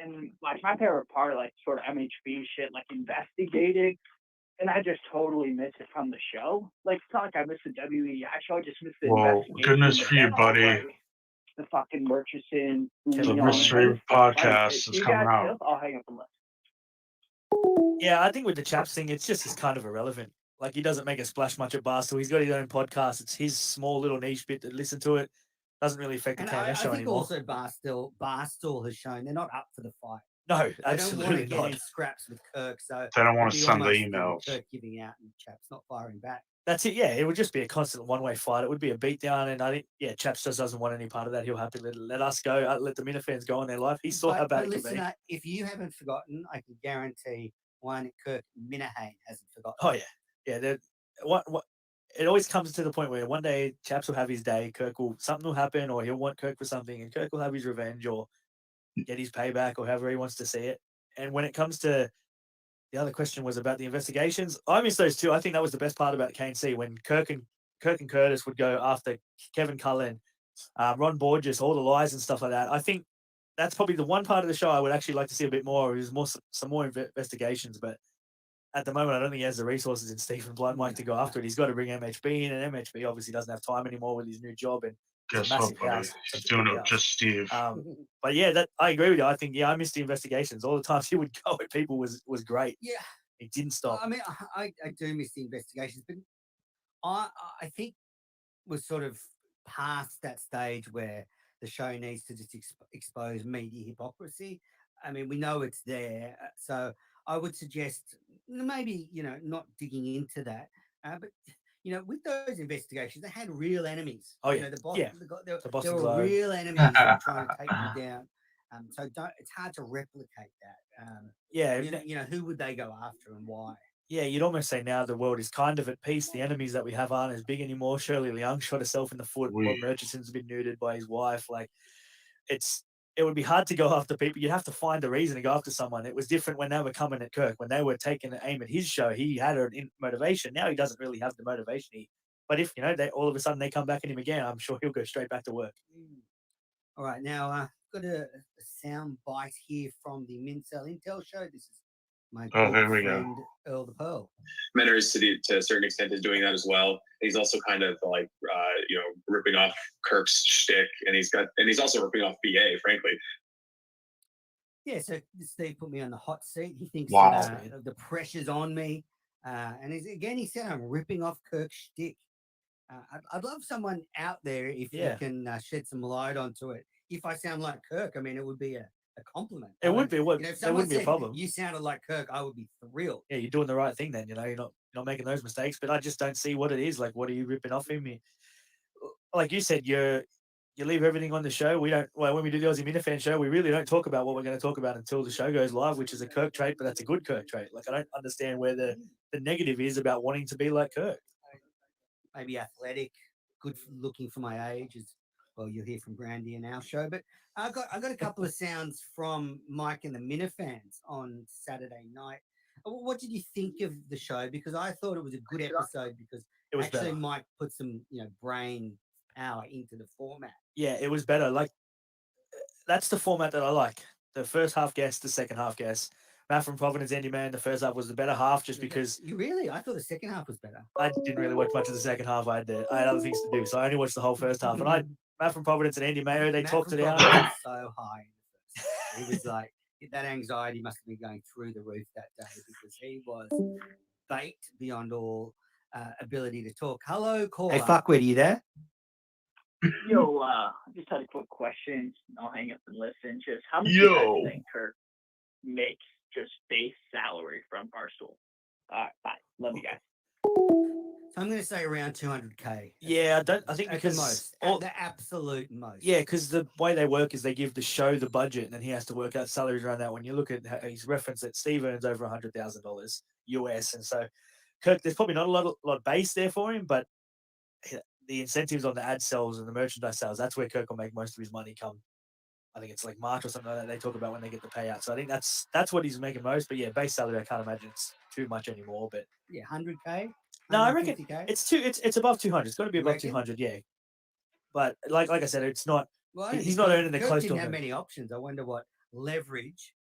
Speaker 13: And like my favorite part, like sort of MHB shit, like investigating. And I just totally miss it from the show. Like it's not like I miss the WEI show. I just miss the
Speaker 3: Well,
Speaker 13: investigation.
Speaker 3: goodness for you, buddy.
Speaker 13: The fucking Murchison.
Speaker 3: The Mystery Podcast is coming out.
Speaker 13: I'll hang up and listen.
Speaker 2: Yeah, I think with the Chaps thing, it's kind of irrelevant. Like, he doesn't make a splash much at Barstool. He's got his own podcast. It's his small little niche bit that listen to it. Doesn't really affect the
Speaker 1: And
Speaker 2: KMS
Speaker 1: I
Speaker 2: show
Speaker 1: think
Speaker 2: anymore.
Speaker 1: also Barstool has shown they're not up for the fight.
Speaker 2: No,
Speaker 1: They don't want
Speaker 2: absolutely
Speaker 1: to get
Speaker 2: not.
Speaker 1: in scraps with Kirk, so
Speaker 3: They don't want
Speaker 1: it'd
Speaker 3: to
Speaker 1: be
Speaker 3: send the
Speaker 1: almost,
Speaker 3: emails.
Speaker 1: Kirk giving out and Chaps not firing back.
Speaker 2: That's it. Yeah, it would just be a constant one-way fight. It would be a beatdown, and I think Chaps just doesn't want any part of that. He'll happily let us go, let the Minifans go on their life. He saw how bad it could be.
Speaker 1: Listener, if you haven't forgotten, I can guarantee one Kirk Minahan hasn't forgotten.
Speaker 2: Oh yeah. What it always comes to the point where one day Chaps will have his day. Something will happen, or he'll want Kirk for something, and Kirk will have his revenge or get his payback, or however he wants to see it. And when it comes to the other question was about the investigations, I miss those too. I think that was the best part about KNC when Kirk and Curtis would go after Kevin Cullen, Ron Borges, all the lies and stuff like that. I think that's probably the one part of the show I would actually like to see a bit more. Is some more investigations, but at the moment, I don't think he has the resources in Stephen Blundmike to go after it. He's got to bring MHB in, and MHB obviously doesn't have time anymore with his new job. And
Speaker 3: Guess what, buddy? He's doing it with just Steve.
Speaker 2: But yeah, that I agree with you. I think I missed the investigations. All the times he would go at people was great.
Speaker 1: Yeah,
Speaker 2: he didn't stop.
Speaker 1: I mean, I do miss the investigations, but I think we're sort of past that stage where the show needs to just expose media hypocrisy. I mean, we know it's there, so I would suggest maybe not digging into that, but with those investigations, they had real enemies.
Speaker 2: Oh yeah,
Speaker 1: the Boston,
Speaker 2: the
Speaker 1: there
Speaker 2: Boston
Speaker 1: were
Speaker 2: Globe.
Speaker 1: real enemies that were trying to take them down. So it's hard to replicate that. Who would they go after and why?
Speaker 2: Yeah, you'd almost say now the world is kind of at peace. The enemies that we have aren't as big anymore. Shirley Leung shot herself in the foot. Bob Murchison's been neutered by his wife. Like, it's it would be hard to go after people. You'd have to find a reason to go after someone. It was different when they were coming at Kirk. When they were taking an aim at his show, he had a motivation. Now he doesn't really have the motivation. But if, they all of a sudden they come back at him again, I'm sure he'll go straight back to work.
Speaker 1: All right, now got a sound bite here from the Mincel Intel show. This is my good
Speaker 3: here we
Speaker 1: friend Earl the Pearl.
Speaker 16: Menners to a certain extent is doing that as well. He's also kind of like ripping off Kirk's shtick, and he's also ripping off BA, frankly.
Speaker 1: Yeah, so Steve put me on the hot seat. He thinks
Speaker 3: Wow.
Speaker 1: that the pressure's on me, and he said I'm ripping off Kirk's shtick. I'd love someone out there if you can shed some light onto it. If I sound like Kirk, I mean, it would be a compliment.
Speaker 2: It would be.
Speaker 1: If
Speaker 2: That
Speaker 1: someone
Speaker 2: wouldn't be a
Speaker 1: said
Speaker 2: problem.
Speaker 1: you sounded like Kirk, I would be thrilled.
Speaker 2: Yeah, you're doing the right thing then. You're not making those mistakes. But I just don't see what it is. Like, what are you ripping off him? Like you said, you leave everything on the show. We don't. Well, when we do the Aussie Minifan show, we really don't talk about what we're going to talk about until the show goes live, which is a Kirk trait. But that's a good Kirk trait. Like, I don't understand where the negative is about wanting to be like Kirk.
Speaker 1: Maybe athletic, good looking for my age, as well. You'll hear from Brandy in our show. But I got a couple of sounds from Mike and the Minifans on Saturday night. What did you think of the show? Because I thought it was a good episode because
Speaker 2: It was
Speaker 1: actually
Speaker 2: better.
Speaker 1: Mike put some brain power into the format.
Speaker 2: Yeah, it was better. Like, that's the format that I like. The first half guest, the second half guest. Matt from Providence, Andy Man, the first half was the better half just because
Speaker 1: You really? I thought the second half was better.
Speaker 2: I didn't really watch much of the second half. I had other things to do, so I only watched the whole first half. And Matt from Providence and Andy Mayo, they
Speaker 1: Matt
Speaker 2: talked
Speaker 1: from
Speaker 2: it out.
Speaker 1: Providence was so high. He was like, that anxiety must have been going through the roof that day because he was baked beyond all ability to talk. Hello, caller. Hey, fuckwit, are you there?
Speaker 13: Yo, just had a quick question. I'll hang up and listen. Just how much do
Speaker 3: Yo.
Speaker 13: you guys think Kirk makes just base salary from Barstool? All right, bye. Love you guys.
Speaker 1: So I'm going to say around 200K.
Speaker 2: Yeah, I think
Speaker 1: At
Speaker 2: because
Speaker 1: the most, at the absolute most.
Speaker 2: Yeah, because the way they work is they give the show the budget, and then he has to work out salaries around that. When you look at his reference that Steve earns over $100,000 US, and so Kirk, there's probably not a lot of base there for him, but the incentives on the ad sales and the merchandise sales, that's where Kirk will make most of his money come. I think it's like March or something like that. They talk about when they get the payout. So I think that's what he's making most. But yeah, base salary, I can't imagine it's too much anymore. But
Speaker 1: Yeah, 100K.
Speaker 2: no, I reckon
Speaker 1: 150K?
Speaker 2: it's above 200. It's got to be
Speaker 1: You
Speaker 2: above
Speaker 1: reckon?
Speaker 2: 200. Yeah, but like I said, it's not.
Speaker 1: Well, I don't
Speaker 2: He's
Speaker 1: think
Speaker 2: not earning the
Speaker 1: Kirk
Speaker 2: close
Speaker 1: didn't
Speaker 2: to
Speaker 1: have
Speaker 2: him.
Speaker 1: many options. I wonder what leverage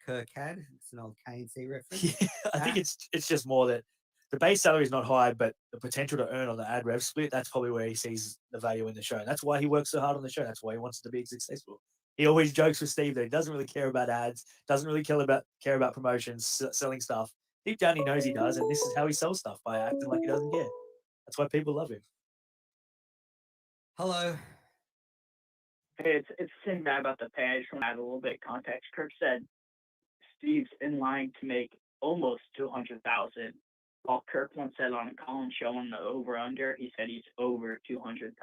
Speaker 1: Kirk had. It's an old KNC reference.
Speaker 2: Yeah, I think it's just more that the base salary is not high, but the potential to earn on the ad rev split, that's probably where he sees the value in the show. And that's why he works so hard on the show. That's why he wants it to be successful. He always jokes with Steve that he doesn't really care about ads, doesn't really care about promotions, selling stuff. Deep down, he knows he does, and this is how he sells stuff, by acting like he doesn't care. That's why people love him.
Speaker 1: Hello.
Speaker 13: Hey, it's the same guy about the pay. I just want to add a little bit of context. Kirk said Steve's in line to make almost 200,000. While Kirk once said on a Colin show on the over under, he said he's over 200,000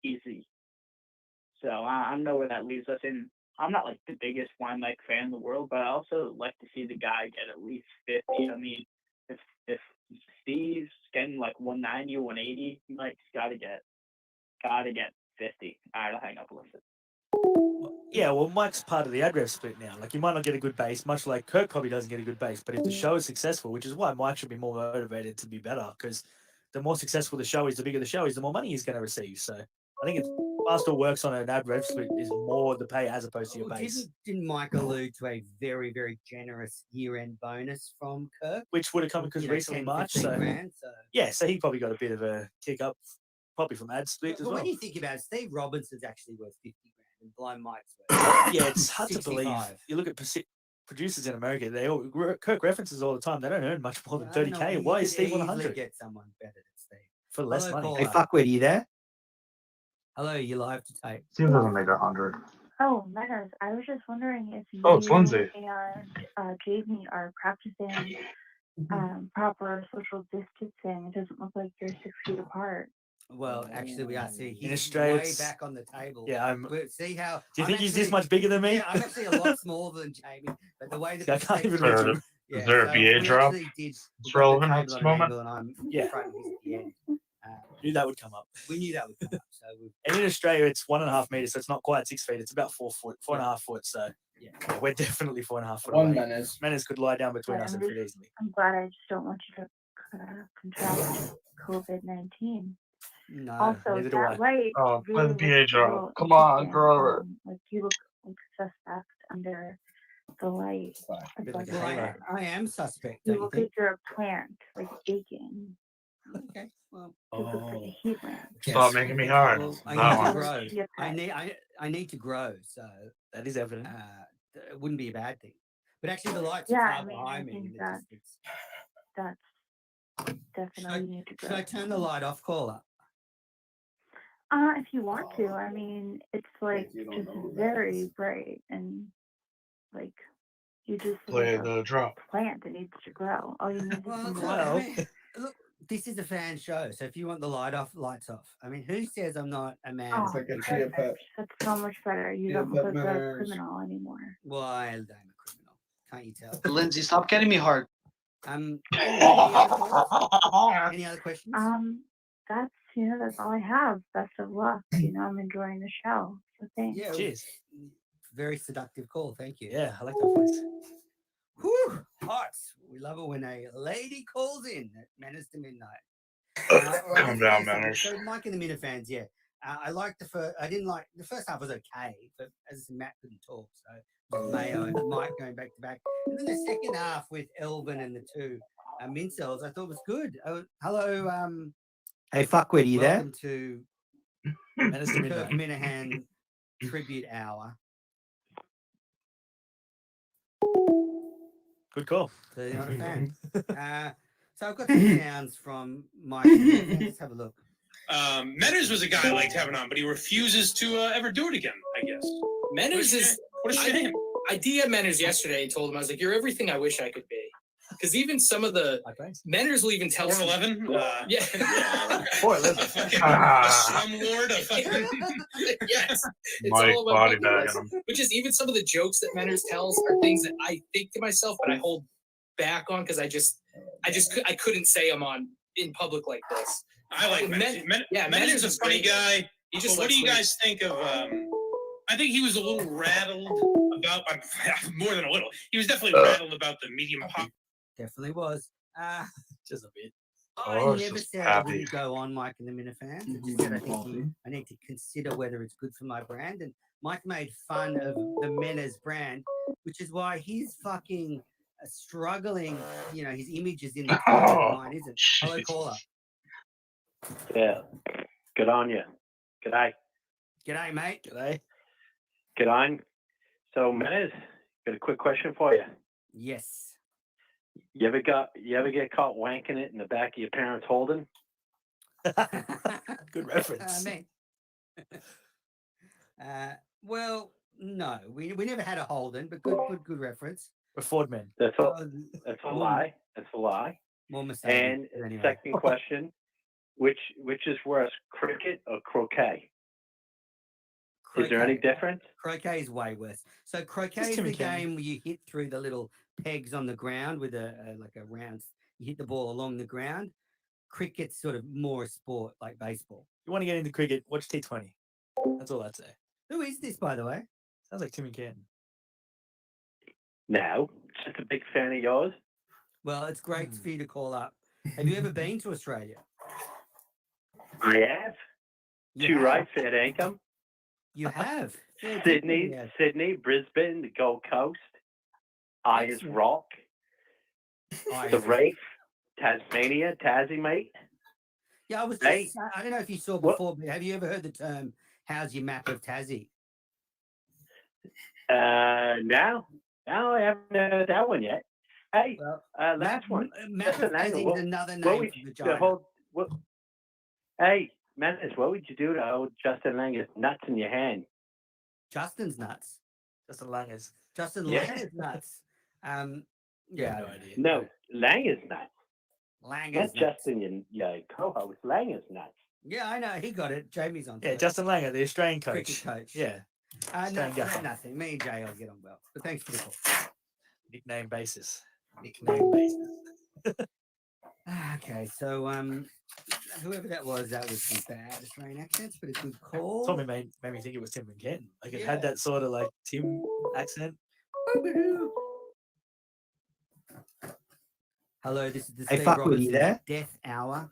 Speaker 13: easy. So I don't know where that leaves us. And I'm not like the biggest Wine Mike fan in the world, but I also like to see the guy get at least 50. I mean, if Steve's getting like 190 or 180, Mike's gotta get 50. All right, I'll hang up and listen.
Speaker 2: Yeah, well, Mike's part of the ad rev split now. Like, you might not get a good base, much like Kirk probably doesn't get a good base. But if the show is successful, which is why Mike should be more motivated to be better, because the more successful the show is, the bigger the show is, the more money he's going to receive. So I think it's Barstool works on an ad rev split is more the pay as opposed to your base.
Speaker 1: Didn't Mike allude to a very, very generous year-end bonus from Kirk?
Speaker 2: Which would have come because recently
Speaker 1: 10,
Speaker 2: March.
Speaker 1: 15
Speaker 2: So
Speaker 1: grand, so.
Speaker 2: yeah, so he probably got a bit of a kick up, probably from ad split as
Speaker 1: But
Speaker 2: well.
Speaker 1: when you think about it, Steve Robinson's actually worth 50 grand and Blind Mike's worth
Speaker 2: Yeah, it's hard to believe.
Speaker 1: 65.
Speaker 2: You look at producers in America; Kirk references all the time. They don't earn much more than
Speaker 1: I don't know,
Speaker 2: 30K.
Speaker 1: you
Speaker 2: Why
Speaker 1: could
Speaker 2: is Steve on
Speaker 1: easily
Speaker 2: 100
Speaker 1: get someone better than Steve
Speaker 2: for less
Speaker 1: Hello,
Speaker 2: money?
Speaker 1: caller. Hey, fuckwit, are you there? Hello, you live to tape.
Speaker 3: Steve doesn't make 100.
Speaker 17: Oh, Menners, I was just wondering if you
Speaker 3: Oh, it's Lindsay.
Speaker 17: and Jamie are practicing proper social distancing. It doesn't look like you're 6 feet apart.
Speaker 1: Well, actually, we are. See,
Speaker 2: In
Speaker 1: he's
Speaker 2: Australia,
Speaker 1: way
Speaker 2: it's-
Speaker 1: back on the table.
Speaker 2: Yeah,
Speaker 1: See how?
Speaker 2: Do you
Speaker 1: I'm
Speaker 2: think he's this
Speaker 1: actually-
Speaker 2: much bigger than me?
Speaker 1: Yeah, I'm actually a lot smaller than Jamie, but the way that
Speaker 2: I can't even
Speaker 1: perspective-
Speaker 2: reach him.
Speaker 3: Is there a
Speaker 1: so
Speaker 3: BA
Speaker 1: we
Speaker 3: drop?
Speaker 1: actually did
Speaker 3: It's
Speaker 1: put the
Speaker 3: relevant at
Speaker 1: table
Speaker 3: this
Speaker 1: on an
Speaker 3: moment?
Speaker 1: angle and I'm
Speaker 2: Yeah.
Speaker 1: in front of his at the end.
Speaker 2: Knew that would come up.
Speaker 1: We knew that would come up. So
Speaker 2: And in Australia, it's 1.5 meters, so it's not quite 6 feet. It's about 4 foot, 4.5 foot. So yeah, we're definitely 4.5 foot away. Manners could lie down between us and fit easily.
Speaker 17: I'm glad. I just don't want you to contract COVID-19.
Speaker 1: No,
Speaker 17: Also,
Speaker 2: neither do I.
Speaker 17: that light
Speaker 3: Oh, play the
Speaker 17: really looks a
Speaker 3: PA
Speaker 17: little
Speaker 3: drop. Come on,
Speaker 17: interesting.
Speaker 3: Grover.
Speaker 17: Like you look like suspect under the light. It's
Speaker 2: Bit
Speaker 17: like
Speaker 2: like a
Speaker 1: Well,
Speaker 2: halo.
Speaker 1: I am suspect.
Speaker 17: you
Speaker 1: Don't you
Speaker 17: look
Speaker 1: think?
Speaker 17: like you're a plant, like baking.
Speaker 1: Okay. Well,
Speaker 17: You look like a heat lamp.
Speaker 3: Stop making me hard.
Speaker 1: well, I
Speaker 3: That
Speaker 1: need to
Speaker 3: one.
Speaker 1: grow.
Speaker 17: Yes,
Speaker 1: I need to grow. So
Speaker 2: That is evident.
Speaker 1: it wouldn't be a bad thing. But actually, the lights
Speaker 17: Yeah,
Speaker 1: are
Speaker 17: I
Speaker 1: far
Speaker 17: mean, I
Speaker 1: behind me.
Speaker 17: think
Speaker 1: in the
Speaker 17: that-
Speaker 1: distance.
Speaker 17: That's definitely need to
Speaker 1: Should
Speaker 17: grow.
Speaker 1: I turn the light off, caller?
Speaker 17: If you want to, I mean, it's like just very bright and like you just
Speaker 3: Play
Speaker 17: like a
Speaker 3: the drop.
Speaker 17: plant that needs to grow. All you need is
Speaker 1: Well,
Speaker 17: some
Speaker 1: look,
Speaker 17: water.
Speaker 1: I mean, look, this is a fan show, so if you want the light off, lights off. I mean, who says I'm not a man?
Speaker 17: Oh,
Speaker 1: of the people?
Speaker 17: perfect. That's so much better. You don't look like a criminal anymore.
Speaker 1: Well, I'm a criminal. Can't you tell?
Speaker 18: Lindsay, stop getting me hard.
Speaker 1: Any other questions?
Speaker 17: That's all I have. Best of luck. I'm enjoying the show. So thanks.
Speaker 1: Yeah.
Speaker 2: Cheers.
Speaker 1: Very seductive call. Thank you.
Speaker 2: Yeah, I like that voice.
Speaker 1: Whew, hot. We love it when a lady calls in at Manners to Midnight.
Speaker 3: Calm down, Manners.
Speaker 1: So Mike and the Minifans, yeah. I liked the first. I didn't like the first half was okay, but as I said, Matt couldn't talk, so it was Mayo and Mike going back to back. And then the second half with Elvin and the two Mincels, I thought was good. Hello, hey fuckwit, are you there? Welcome to
Speaker 2: Manners to
Speaker 1: Kirk
Speaker 2: Midnight.
Speaker 1: Minahan tribute hour.
Speaker 2: Good call.
Speaker 1: So you're not a fan. So I've got some sounds from Mike. Let's have a look.
Speaker 19: Manners was a guy I liked having on, but he refuses to ever do it again, I guess.
Speaker 20: Manners is.
Speaker 19: What a shame.
Speaker 20: I DM'd Manners yesterday and told him, I was like, you're everything I wish I could be. Because even some of the Manners will even tell
Speaker 19: 411?
Speaker 20: Yeah.
Speaker 2: 411.
Speaker 19: Slumlord.
Speaker 20: Yes. It's
Speaker 3: Mike
Speaker 20: all about
Speaker 3: body
Speaker 20: bucket
Speaker 3: bag
Speaker 20: lists.
Speaker 3: him.
Speaker 20: Which is even some of the jokes that Manners tells are things that I think to myself, but I hold back on because I couldn't say them on in public like this.
Speaker 19: I like Manners. Manners is a funny guy.
Speaker 20: He just
Speaker 19: what do you
Speaker 20: likes
Speaker 19: guys think of? I think he was a little rattled about more than a little. He was definitely rattled about the medium pop.
Speaker 1: Definitely was.
Speaker 2: Just a bit.
Speaker 1: I never said I wouldn't go on Mike and the Minifans. I just said I think I need to consider whether it's good for my brand. And Mike made fun of the Manners brand, which is why he's fucking struggling. His image is in the mine isn't. Hello, caller.
Speaker 9: Yeah. Good on you. G'day.
Speaker 1: G'day, mate.
Speaker 2: G'day.
Speaker 9: Good on. So, Manners, got a quick question for you.
Speaker 1: Yes.
Speaker 9: You ever get caught wanking it in the back of your parents' Holden?
Speaker 2: Good reference.
Speaker 1: Mate. Well, no, we never had a Holden, but good reference.
Speaker 2: We're Ford men.
Speaker 9: That's a lie. That's a lie.
Speaker 1: More mistakes.
Speaker 9: And
Speaker 1: anyway.
Speaker 9: second question, which is worse, cricket or croquet? Is there any difference?
Speaker 1: Croquet is way worse. So croquet is the game where you hit through the little pegs on the ground with a round. You hit the ball along the ground. Cricket's sort of more a sport like baseball.
Speaker 2: You want to get into cricket? Watch T20. That's all I'd say.
Speaker 1: Who is this, by the way?
Speaker 2: Sounds like Timmy Canton.
Speaker 9: No, just a big fan of yours.
Speaker 1: Well, it's great for you to call up. Have you ever been to Australia?
Speaker 9: I have. Two right, fair income.
Speaker 1: You have.
Speaker 9: Sydney, Brisbane, the Gold Coast, Ayers Rock, the Rafe, Tasmania, Tassie, mate.
Speaker 1: Yeah, I was just, I don't know if you saw before, but have you ever heard the term, how's your map of Tassie?
Speaker 9: No, I haven't heard that one yet. Hey, last one.
Speaker 1: Map of Tassie is another name for vagina.
Speaker 9: Hey, Manners, what would you do to hold Justin Langer's nuts in your hand?
Speaker 1: Justin's nuts.
Speaker 2: Justin Langer's.
Speaker 1: Justin
Speaker 9: Yeah.
Speaker 1: Langer's nuts.
Speaker 2: Yeah, no idea.
Speaker 9: No, Langer's nuts.
Speaker 1: Langer's
Speaker 9: Not Justin, your co-host. Langer's nuts.
Speaker 1: Yeah, I know. He got it. Jamie's on.
Speaker 2: Yeah, Justin Langer, the Australian coach.
Speaker 1: Cricket coach.
Speaker 2: Yeah.
Speaker 1: Nothing. Me and Jay will get on well. But thanks for the call.
Speaker 2: Nickname basis. Nickname basis.
Speaker 1: Okay, so whoever that was some bad Australian accents, but a good call.
Speaker 2: Tommy made me think it was Tim and Ken. Like it had that sort of like Tim accent.
Speaker 1: Hello, this is the
Speaker 18: Hey,
Speaker 1: Steve
Speaker 18: fuck, were you
Speaker 1: Robertson
Speaker 18: there?
Speaker 1: Death Hour.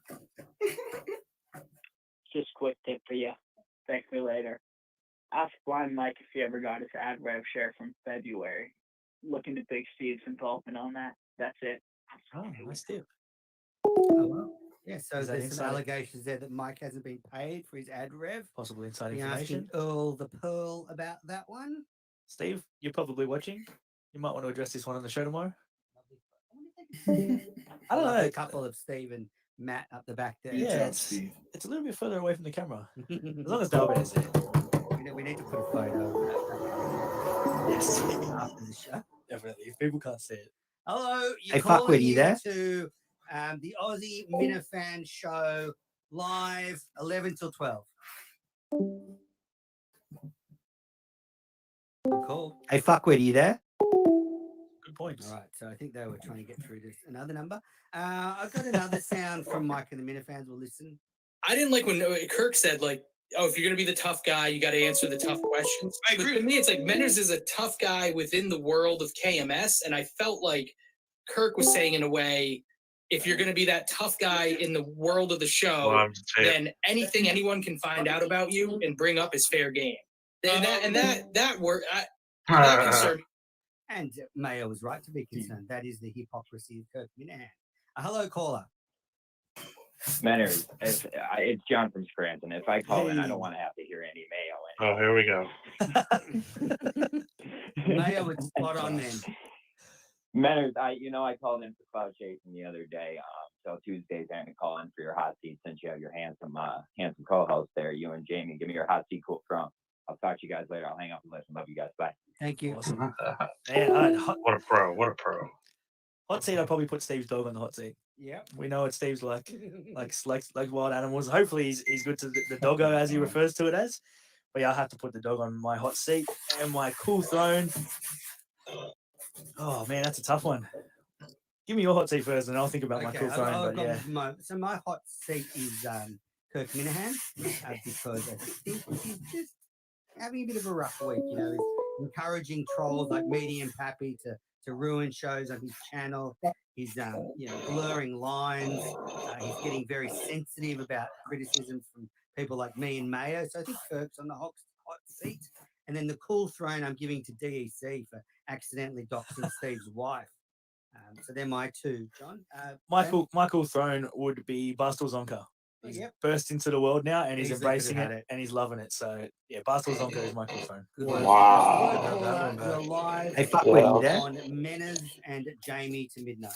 Speaker 13: Just quick tip for you. Thank me later. Ask Blind Mike if he ever got his ad rev share from February. Look into Big Steve's involvement on that. That's it.
Speaker 2: Oh, nice tip.
Speaker 1: Oh, well. Yeah, so
Speaker 2: Is that
Speaker 1: there's some
Speaker 2: inside-
Speaker 1: allegations there that Mike hasn't been paid for his ad rev.
Speaker 2: Possibly inside
Speaker 1: Be
Speaker 2: information.
Speaker 1: asking Earl the Pearl about that one.
Speaker 2: Steve, you're probably watching. You might want to address this one on the show tomorrow.
Speaker 1: I
Speaker 2: don't know.
Speaker 1: A couple of Steve and Matt up the back there.
Speaker 2: Yeah, it's a little bit further away from the camera. As long as Dalbear's there.
Speaker 1: We need to put a photo.
Speaker 2: Yes.
Speaker 1: After the show.
Speaker 2: Definitely. If people can't see it.
Speaker 1: Hello,
Speaker 18: Hey, fuck, were you there?
Speaker 1: To the Aussie Minifan show live 11 till 12. Cool.
Speaker 18: Hey, fuck, were you there?
Speaker 2: Good point.
Speaker 1: All right, so I think they were trying to get through to another number. I've got another sound from Mike and the Minifans. We'll listen.
Speaker 20: I didn't like when Kirk said, like, oh, if you're going to be the tough guy, you got to answer the tough questions. I agree. But to me, it's like Menders is a tough guy within the world of KMS. And I felt like Kirk was saying in a way, if you're going to be that tough guy in the world of the show, then anything anyone can find out about you and bring up is fair game. And that word, that concerned me.
Speaker 1: And Mayo was right to be concerned. That is the hypocrisy of Kirk Minahan. Hello, caller.
Speaker 21: Manners, it's John from Scranton. If I call in, I don't want to have to hear any Mayo.
Speaker 3: Oh, here we go.
Speaker 1: Mayo was spot on then.
Speaker 21: Manners, I called in for cloud chasing the other day. So Tuesdays I'm gonna call in for your hot seat since you have your handsome co-host there, you and Jamie. Give me your hot seat cool from. I'll talk to you guys later. I'll hang up and listen. Love you guys. Bye.
Speaker 1: Thank you.
Speaker 2: Awesome. Man,
Speaker 3: what a pro. What a pro.
Speaker 2: Hot seat, I'd probably put Steve's dog on the hot seat.
Speaker 1: Yeah.
Speaker 2: We know what Steve's like wild animals. Hopefully he's good to the doggo, as he refers to it as. But yeah, I have to put the dog on my hot seat and my cool throne. Oh man, that's a tough one. Give me your hot seat first, and I'll think about my cool throne. But yeah.
Speaker 1: So my hot seat is Kirk Minahan because I think he's just having a bit of a rough week. You know, he's encouraging trolls like Medium Pappy to ruin shows on his channel. He's blurring lines. He's getting very sensitive about criticism from people like me and Mayo. So I think Kirk's on the hot seat. And then the cool throne I'm giving to DEC for accidentally doxing Steve's wife. So they're my two, John.
Speaker 2: Michael Throne would be Barstool Zonka. He's burst into the world now, and he's embracing it, and he's loving it. So yeah, Barstool Zonka is Michael Throne.
Speaker 1: Wow. We're live
Speaker 18: Hey, fuck, were you there?
Speaker 1: on Menners and Jamie to midnight.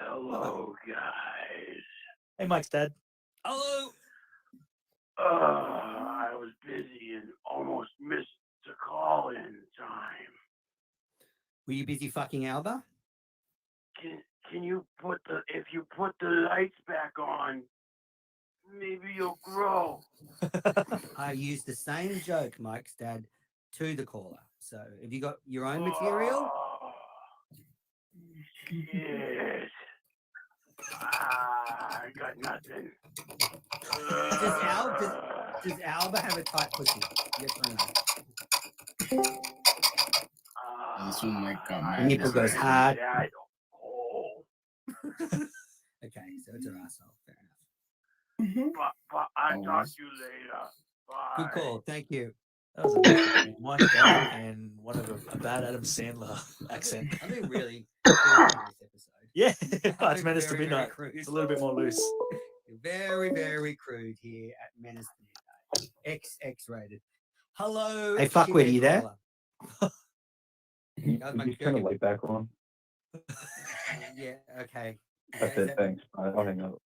Speaker 22: Hello, guys.
Speaker 2: Hey, Mike's dad.
Speaker 1: Hello.
Speaker 22: I was busy and almost missed the call-in time.
Speaker 1: Were you busy fucking Alba?
Speaker 22: Can you if you put the lights back on, maybe you'll grow.
Speaker 1: I used the same joke, Mike's dad, to the caller. So have you got your own material?
Speaker 22: Yes. I got nothing.
Speaker 1: Does Alba have a tight pussy? Yes or no?
Speaker 4: This one might got
Speaker 1: Nipple goes hard.
Speaker 22: Yeah, I don't.
Speaker 1: Okay, so it's her asshole. Fair enough.
Speaker 22: But I'll talk to you later. Bye.
Speaker 1: Good call. Thank you.
Speaker 2: That was a Mike dad and one of a bad Adam Sandler accent.
Speaker 1: I've been really crude in this episode.
Speaker 2: Yeah, it's Menace to
Speaker 1: Very,
Speaker 2: Midnight.
Speaker 1: very
Speaker 2: It's a little bit more loose.
Speaker 1: Very, very crude here at Menace to Midnight. XX rated. Hello.
Speaker 18: Hey, fuck, were you there?
Speaker 1: That was my
Speaker 21: Just turn the light back on.
Speaker 1: Yeah, okay.
Speaker 21: That's it. Thanks. I'll hang up.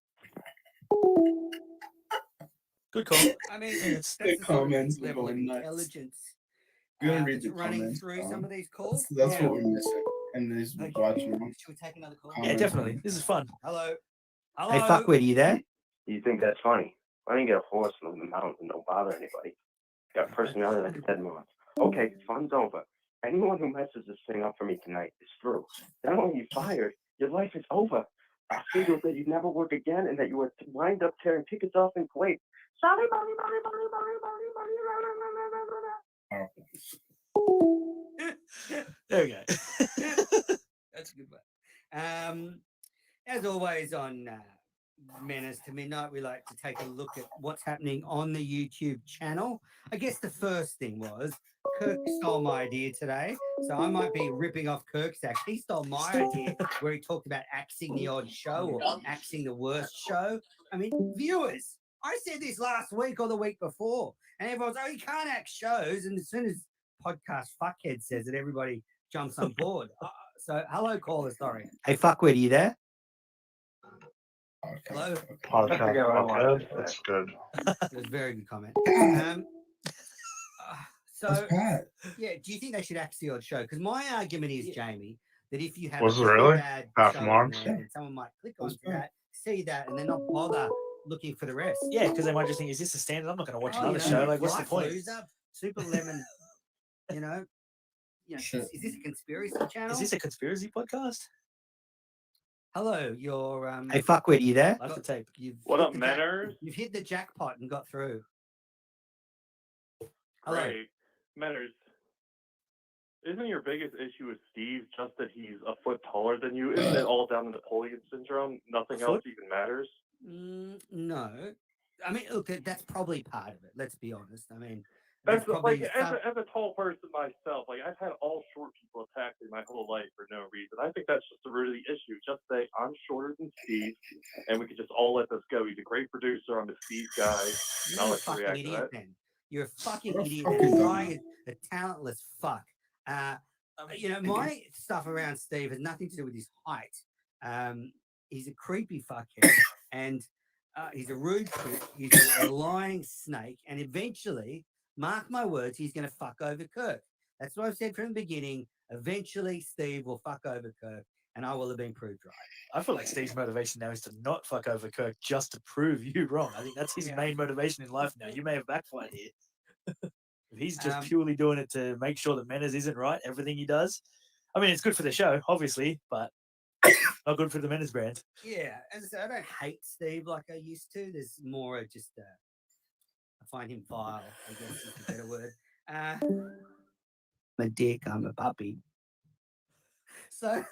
Speaker 2: Good call.
Speaker 1: I mean,
Speaker 4: It's
Speaker 1: that's
Speaker 4: the
Speaker 1: the sort of
Speaker 4: comments
Speaker 1: level of
Speaker 4: going nuts.
Speaker 1: intelligence
Speaker 4: We're gonna read
Speaker 1: that's
Speaker 4: the
Speaker 1: running
Speaker 4: comments.
Speaker 1: through some of these calls.
Speaker 4: That's what we're missing. And this watching.
Speaker 1: Should we take another call?
Speaker 2: Yeah, definitely. This is fun.
Speaker 1: Hello.
Speaker 18: Hey, fuck, were you there?
Speaker 9: You think that's funny? Why don't you get a horse and live in the mountains and don't bother anybody? Got personality like a dead moth. Okay, fun's over. anyone who messes this thing up for me tonight is through. Not only are you fired, your life is over. I figured that you'd never work again and that you would wind up tearing tickets off in Kuwait. Sorry,
Speaker 2: There we go.
Speaker 1: That's a good one. As always on Menace to Midnight, we like to take a look at what's happening on the YouTube channel. I guess the first thing was Kirk stole my idea today, so I might be ripping off Kirk's act. He stole my idea where he talked about axing the odd show or axing the worst show. I mean, viewers, I said this last week or the week before, and everyone's, oh, you can't act shows. And as soon as podcast fuckhead says it, everybody jumps on board. So, hello, caller. Sorry.
Speaker 18: Hey, fuckwit, are you there?
Speaker 1: Hello.
Speaker 3: Podcast. That's good.
Speaker 1: It was a very good comment. So, yeah, do you think they should axe the odd show? Because my argument is, Jamie, that if you have
Speaker 3: Was it
Speaker 1: a
Speaker 3: really?
Speaker 1: bad
Speaker 3: Half
Speaker 1: show
Speaker 3: March?
Speaker 1: on there, then someone might click onto that, see that, and then not bother looking for the rest.
Speaker 2: Yeah, because they might just think, is this a standard? I'm not going to watch another
Speaker 1: you know,
Speaker 2: show. Like, what's the
Speaker 1: Life
Speaker 2: point?
Speaker 1: Loser, Super Lemon, you know,
Speaker 2: Sure.
Speaker 1: is this a conspiracy channel?
Speaker 2: Is this a conspiracy podcast?
Speaker 1: Hello, you're
Speaker 18: Hey, fuckwit, are you there?
Speaker 2: Live the tape.
Speaker 11: What
Speaker 1: hit
Speaker 11: up,
Speaker 1: the
Speaker 11: Menners?
Speaker 1: You've hit the jackpot and got through. Hello.
Speaker 11: Right. Menners, isn't your biggest issue with Steve just that he's a foot taller than you? Isn't it all down to Napoleon syndrome? Nothing else even matters?
Speaker 1: No. I mean, look, that's probably part of it. Let's be honest. I mean,
Speaker 11: That's
Speaker 1: probably
Speaker 11: like as a tall person myself, like I've had all short people attack me my whole life for no reason. I think that's just the root of the issue. Just say I'm shorter than Steve, and we could just all let this go. He's a great producer. I'm a Steve guy. And I'll
Speaker 1: You're a
Speaker 11: let you
Speaker 1: fucking
Speaker 11: react to
Speaker 1: idiot,
Speaker 11: that.
Speaker 1: then. You're a fucking
Speaker 11: You're a
Speaker 1: idiot.
Speaker 11: fucking
Speaker 1: This guy is a talentless fuck. You know, my stuff around Steve has nothing to do with his height. He's a creepy fuckhead, and he's a rude prick. He's a lying snake, and eventually, mark my words, he's going to fuck over Kirk. That's what I've said from the beginning. Eventually, Steve will fuck over Kirk, and I will have been proved right.
Speaker 2: I feel like Steve's motivation now is to not fuck over Kirk just to prove you wrong. I think that's his main motivation in life now. You may have backfired here. If he's just purely doing it to make sure that Menace isn't right, everything he does. I mean, it's good for the show, obviously, but not good for the Menace brand.
Speaker 1: Yeah, as I said, I don't hate Steve like I used to. There's more just I find him vile, I guess is a better word. I'm a dick, I'm a puppy. So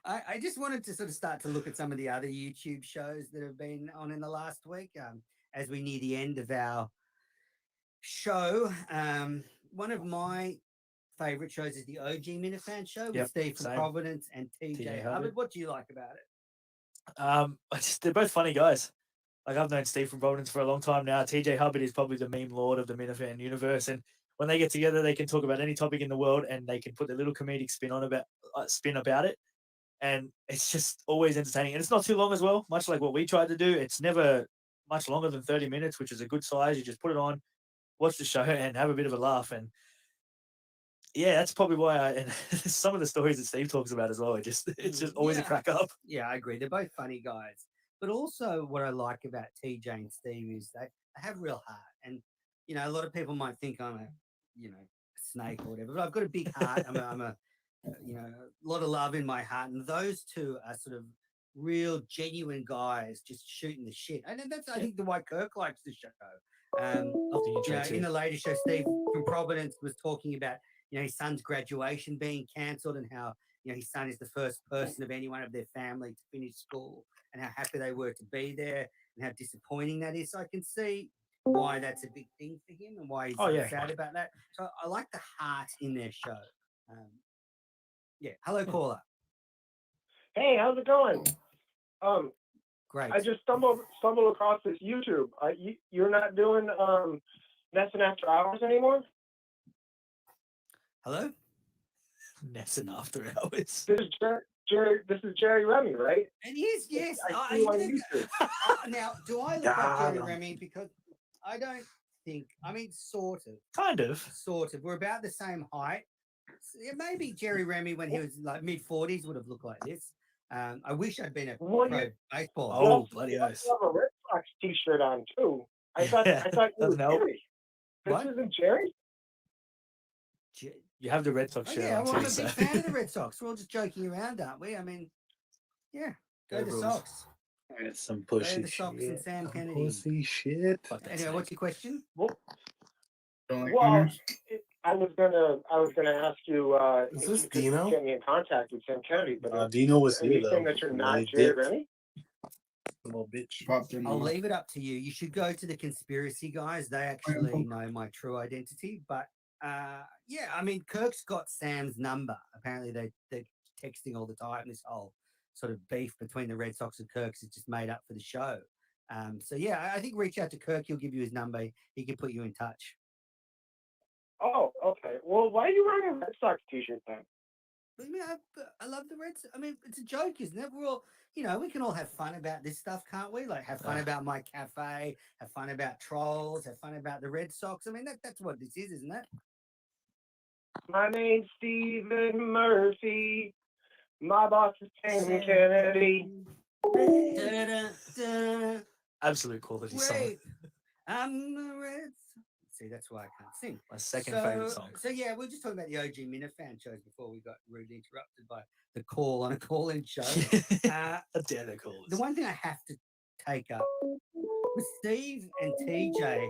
Speaker 1: I just wanted to sort of start to look at some of the other YouTube shows that have been on in the last week. As we near the end of our show, one of my favorite shows is the OG Minifan show with Steve from
Speaker 2: same.
Speaker 1: Providence and TJ
Speaker 2: TJ
Speaker 1: Hubbard.
Speaker 2: Hubbard.
Speaker 1: What do you like about it?
Speaker 2: They're both funny guys. Like, I've known Steve from Providence for a long time now. TJ Hubbard is probably the meme lord of the Minifan universe, and when they get together, they can talk about any topic in the world, and they can put a little comedic spin about it, and it's just always entertaining. And it's not too long as well, much like what we tried to do. It's never much longer than 30 minutes, which is a good size. You just put it on, watch the show, and have a bit of a laugh. And yeah, that's probably why and some of the stories that Steve talks about as well, it's just always a crack up.
Speaker 1: Yeah, I agree. They're both funny guys. But also what I like about TJ and Steve is they have real heart. And, you know, a lot of people might think I'm a snake or whatever, but I've got a big heart. I'm a a lot of love in my heart. And those two are sort of real, genuine guys just shooting the shit. And that's, I think, the way Kirk likes the show. In the later show, Steve from Providence was talking about, his son's graduation being cancelled and how, his son is the first person of anyone of their family to finish school and how happy they were to be there and how disappointing that is. So I can see why that's a big thing for him and why he's sad about that. So I like the heart in their show. Hello, caller.
Speaker 7: Hey, how's it going?
Speaker 1: Great.
Speaker 7: I just stumbled across this YouTube. You're not doing Nessun After Hours anymore?
Speaker 1: Hello?
Speaker 2: Nessun After Hours.
Speaker 7: This is Jerry Remy, right?
Speaker 1: It is, yes.
Speaker 7: I see you on YouTube.
Speaker 1: Now, do I look like Jerry Remy? Because I don't think, sort of.
Speaker 2: Kind of.
Speaker 1: Sort of. We're about the same height. Maybe Jerry Remy, when he was like mid-40s, would have looked like this. I wish I'd been a pro baseball.
Speaker 2: Oh, bloody
Speaker 7: I have a Red Sox T-shirt on too. I thought you were Jerry. This isn't Jerry.
Speaker 2: You have the Red Sox shirt
Speaker 1: Yeah,
Speaker 2: on
Speaker 1: well, I'm
Speaker 2: too,
Speaker 1: a
Speaker 2: so.
Speaker 1: big fan of the Red Sox. We're all just joking around, aren't we? I mean, yeah, go
Speaker 2: Go
Speaker 1: the
Speaker 2: Bulls.
Speaker 1: Sox.
Speaker 12: That's some
Speaker 1: Go
Speaker 12: pussy
Speaker 1: the Sox and
Speaker 12: shit.
Speaker 1: Sam
Speaker 12: Some
Speaker 1: Kennedy.
Speaker 12: pussy shit.
Speaker 1: Anyway, what's your question?
Speaker 7: Well,
Speaker 4: Well,
Speaker 7: I was gonna ask you
Speaker 12: Is
Speaker 7: if
Speaker 12: this
Speaker 7: you could
Speaker 12: Dino?
Speaker 7: get me in contact with Sam Kennedy, but
Speaker 12: Dino was
Speaker 7: are
Speaker 12: here,
Speaker 7: you saying
Speaker 12: though.
Speaker 7: that you're
Speaker 12: And
Speaker 7: not
Speaker 12: they
Speaker 7: Jared
Speaker 12: dipped.
Speaker 7: Rennie?
Speaker 12: Little bitch.
Speaker 1: I'll leave it up to you. You should go to the conspiracy guys. They actually know my true identity. But yeah, I mean, Kirk's got Sam's number. Apparently, they're texting all the time. This whole sort of beef between the Red Sox and Kirk's is just made up for the show. So yeah, I think reach out to Kirk. He'll give you his number. He can put you in touch.
Speaker 7: Oh, okay. Well, why are you wearing a Red Sox t-shirt then?
Speaker 1: I mean, I love the Reds. I mean, it's a joke, isn't it? We're all, we can all have fun about this stuff, can't we? Like, have fun about my cafe, have fun about trolls, have fun about the Red Sox. I mean, that's what this is, isn't it?
Speaker 7: My name's Stephen Murphy. My boss is Sam Kennedy.
Speaker 2: Absolute quality song.
Speaker 1: Wait, I'm the Reds. See, that's why I can't sing.
Speaker 2: My second favorite song.
Speaker 1: So yeah, we're just talking about the OG Minifan shows before we got rudely interrupted by the call on a call-in show.
Speaker 2: Identical.
Speaker 1: The one thing I have to take up with Steve and TJ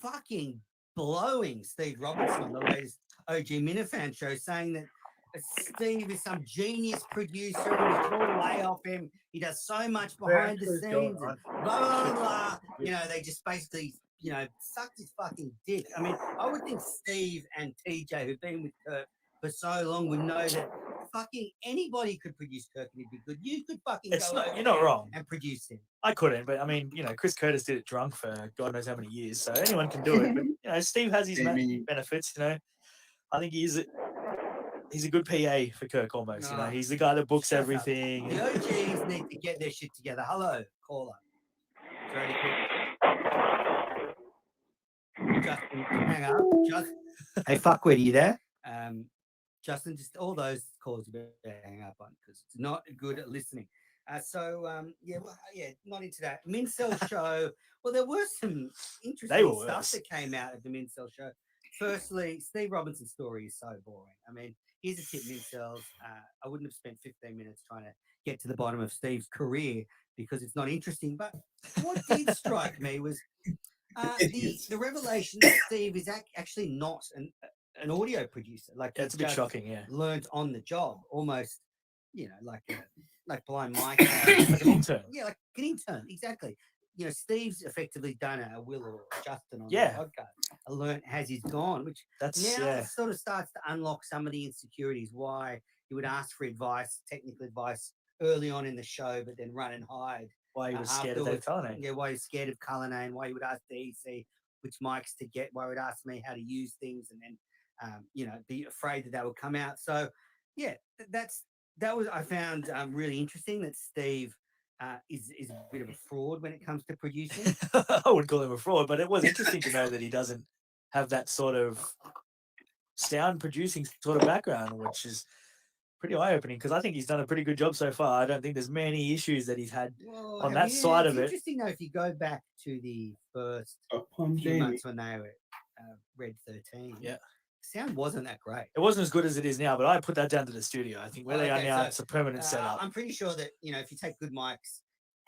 Speaker 1: fucking blowing Steve Robinson on the latest OG Minifan show, saying that Steve is some genius producer and we should all lay off him. He does so much behind the scenes and blah, blah, blah. They just basically, sucked his fucking dick. I mean, I would think Steve and TJ, who've been with Kirk for so long, would know that fucking anybody could produce Kirk and he'd be good. You could fucking
Speaker 2: You're not wrong.
Speaker 1: And produce him.
Speaker 2: I couldn't, but I mean, Chris Curtis did it drunk for God knows how many years, so anyone can do it. But Steve has his benefits. I think he's a good PA for Kirk almost.
Speaker 1: No.
Speaker 2: He's the guy that books everything.
Speaker 1: The OGs need to get their shit together. Hello, caller. Sorry to keep... Justin, hang up.
Speaker 18: Hey, fuckwit, are you there?
Speaker 1: Justin, just all those calls you better hang up on because it's not good at listening. Not into that. Mincel show. Well, there were some interesting stuff that came out of the Mincel show. Firstly, Steve Robinson's story is so boring. I mean, here's a tip, Mincels. I wouldn't have spent 15 minutes trying to get to the bottom of Steve's career because it's not interesting. But what did strike me was the revelation that Steve is actually not an audio producer. Like
Speaker 2: it's a bit shocking, yeah.
Speaker 1: Learned on the job, almost, like Blind Mike.
Speaker 2: Like an intern.
Speaker 1: Yeah, like an intern, exactly. Steve's effectively done a Will or a Justin on the podcast. Learned as he's gone, which sort of starts to unlock some of the insecurities. Why you would ask for advice, technical advice, early on in the show, but then run and hide.
Speaker 2: Why he was scared of Dave Cullinane.
Speaker 1: Yeah, why he was scared of Cullinane. Why you would ask DEC which mics to get. Why he would ask me how to use things, and then be afraid that would come out. So yeah, that was I found really interesting that Steve is a bit of a fraud when it comes to producing.
Speaker 2: I wouldn't call him a fraud, but it was interesting to know that he doesn't have that sort of sound producing sort of background, which is pretty eye-opening because I think he's done a pretty good job so far. I don't think there's many issues that he's had on that side of it.
Speaker 1: It's interesting though, if you go back to the first few months when they were Red 13.
Speaker 2: Yeah.
Speaker 1: Sound wasn't that great.
Speaker 2: It wasn't as good as it is now, but I put that down to the studio. I think where they are now, it's a permanent setup.
Speaker 1: I'm pretty sure that, if you take good mics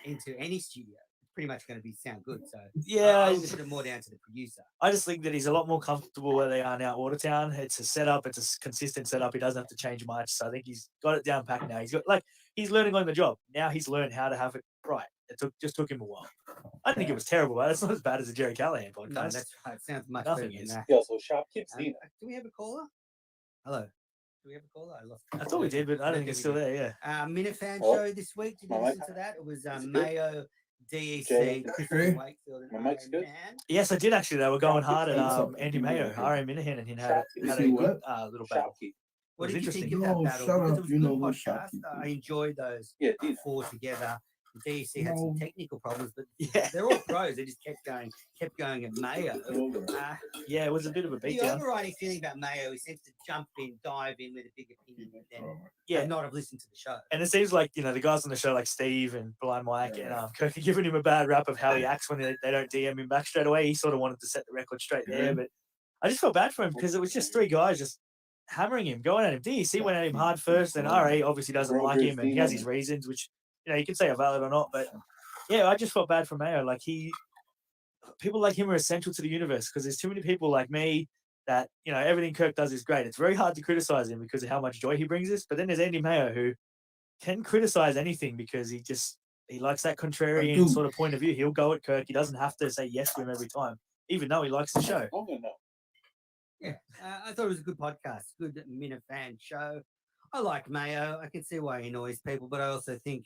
Speaker 1: into any studio, it's pretty much going to sound good. So
Speaker 2: yeah,
Speaker 1: I would put it more down to the producer.
Speaker 2: I just think that he's a lot more comfortable where they are now, Watertown. It's a setup. It's a consistent setup. He doesn't have to change much. So I think he's got it down packed now. He's learning on the job. Now he's learned how to have it right. It just took him a while. I think it was terrible, but it's not as bad as the Jerry Callahan podcast.
Speaker 1: No, that's right. It sounds much
Speaker 2: Nothing
Speaker 1: better
Speaker 2: is.
Speaker 1: than that.
Speaker 6: He also shopkeeps Dino.
Speaker 1: Do we have a caller? Hello. Do we have a caller? I lost.
Speaker 2: I thought we did, but I don't think it's still there. Yeah.
Speaker 1: Minifan show this week. Did you listen to that? It was Mayo, DEC, Christopher Wakefield, and
Speaker 6: My mic's good.
Speaker 2: Yes, I did actually. They were going hard at Andy Mayo, R.A. Minahan, and he had a good little battle.
Speaker 1: What did you think
Speaker 4: interesting.
Speaker 1: of that battle?
Speaker 4: Shut
Speaker 1: Because
Speaker 4: up,
Speaker 1: it was
Speaker 4: you
Speaker 1: a
Speaker 4: know
Speaker 1: good
Speaker 4: what
Speaker 1: podcast.
Speaker 4: shopkeep
Speaker 1: I enjoyed those four together. The DEC had some technical problems, but they're all pros. They just kept going at Mayo.
Speaker 2: Yeah, it was a bit of a
Speaker 1: The
Speaker 2: beatdown.
Speaker 1: overriding feeling about Mayo, he seems to dive in with a big opinion, but then not have listened to the show.
Speaker 2: And it seems like, the guys on the show like Steve and Blind Mike and Kirk are giving him a bad rap of how he acts when they don't DM him back straight away. He sort of wanted to set the record straight there, but I just felt bad for him because it was just three guys just hammering him, going at him. DEC went at him hard first, and RA obviously doesn't like him, and he has his reasons, which you can say are valid or not. But yeah, I just felt bad for Mayo. Like people like him are essential to the universe because there's too many people like me that everything Kirk does is great. It's very hard to criticize him because of how much joy he brings us. But then there's Andy Mayo who can criticize anything because he likes that contrarian sort of point of view. He'll go at Kirk. He doesn't have to say yes to him every time, even though he likes the show.
Speaker 1: Yeah, I thought it was a good podcast, good Minifan show. I like Mayo. I can see why he annoys people, but I also think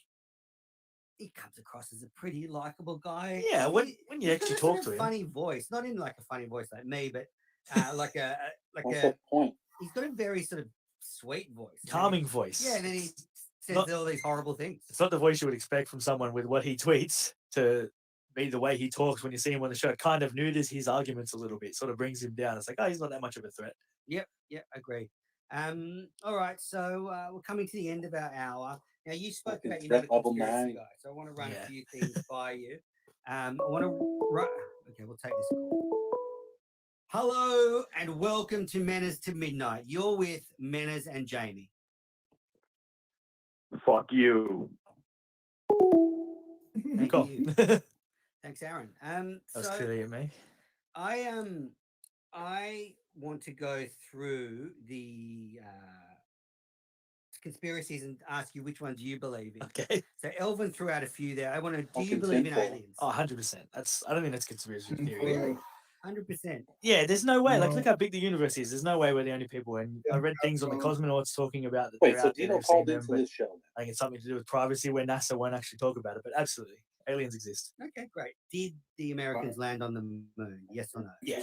Speaker 1: he comes across as a pretty likable guy.
Speaker 2: Yeah, when you actually talk to him,
Speaker 1: funny voice, not in like a funny voice like me, but like a
Speaker 6: What's the point?
Speaker 1: He's got a very sort of sweet voice,
Speaker 2: calming voice.
Speaker 1: Yeah, and then he says all these horrible things.
Speaker 2: It's not the voice you would expect from someone with what he tweets to be the way he talks when you see him on the show. It kind of neuters his arguments a little bit, sort of brings him down. It's like, oh, he's not that much of a threat.
Speaker 1: Yep, agree. All right, so we're coming to the end of our hour. Now, you spoke about your conspiracy guy, so I want to run a few things by you. Okay, we'll take this call. Hello, and welcome to Menace to Midnight. You're with Menace and Jamie.
Speaker 11: Fuck you.
Speaker 1: Thank you. Thanks, Aaron.
Speaker 2: That's clearly at me.
Speaker 1: I want to go through the conspiracies and ask you which ones you believe in.
Speaker 2: Okay.
Speaker 1: So Elvin threw out a few there. Do you believe in aliens?
Speaker 2: Oh, 100%. I don't think that's conspiracy theory.
Speaker 1: Really? 100%.
Speaker 2: Yeah, there's no way. Like, look how big the universe is. There's no way we're the only people. And I read things on the cosmonauts talking about that.
Speaker 6: Wait, so Dino called into this show?
Speaker 2: I think it's something to do with privacy where NASA won't actually talk about it. But absolutely, aliens exist.
Speaker 1: Okay, great. Did the Americans land on the moon? Yes or no?
Speaker 2: Yeah,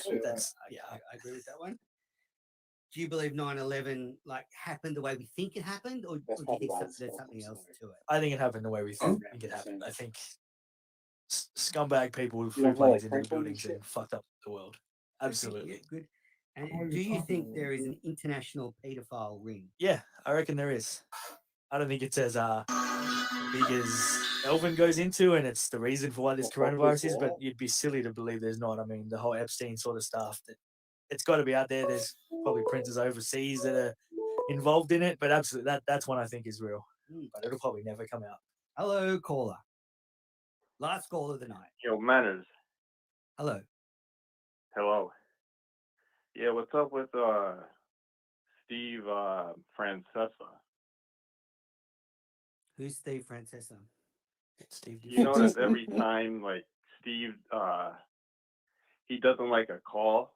Speaker 1: I agree with that one. Do you believe 9/11 happened the way we think it happened, or do you think there's something else to it?
Speaker 2: I think it happened the way we think it happened. I think scumbag people who flew planes into the buildings and fucked up the world. Absolutely.
Speaker 1: Okay, good. And do you think there is an international pedophile ring?
Speaker 2: Yeah, I reckon there is. I don't think it's as big as Elvin goes into, and it's the reason for why this coronavirus is, but you'd be silly to believe there's not. I mean, the whole Epstein sort of stuff, it's got to be out there. There's probably princes overseas that are involved in it, but absolutely, that's one I think is real. But it'll probably never come out.
Speaker 1: Hello, caller. Last call of the night.
Speaker 11: Yo, Manners.
Speaker 1: Hello.
Speaker 11: Hello. Yeah, what's up with Steve Francesa?
Speaker 1: Who's Steve Francesa?
Speaker 2: Steve.
Speaker 11: You notice every time Steve he doesn't like a call,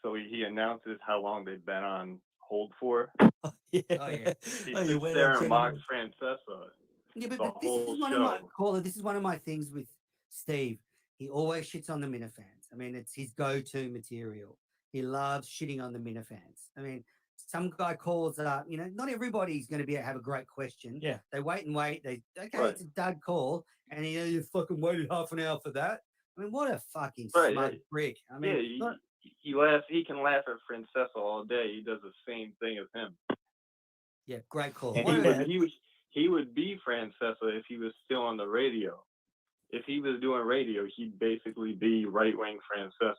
Speaker 11: so he announces how long they've been on hold for.
Speaker 1: Yeah.
Speaker 11: He sits there and mocks Francesa.
Speaker 1: Yeah, but this is one of my things with Steve. He always shits on the Minifans. I mean, it's his go-to material. He loves shitting on the Minifans. I mean, some guy calls up, not everybody's going to have a great question.
Speaker 2: Yeah.
Speaker 1: They wait and wait. It's a dud call. And you fucking waited half an hour for that. I mean, what a fucking smart prick. I mean,
Speaker 11: he can laugh at Francesa all day. He does the same thing as him.
Speaker 1: Yeah, great call.
Speaker 11: He would be Francesa if he was still on the radio. If he was doing radio, he'd basically be right-wing Francesa.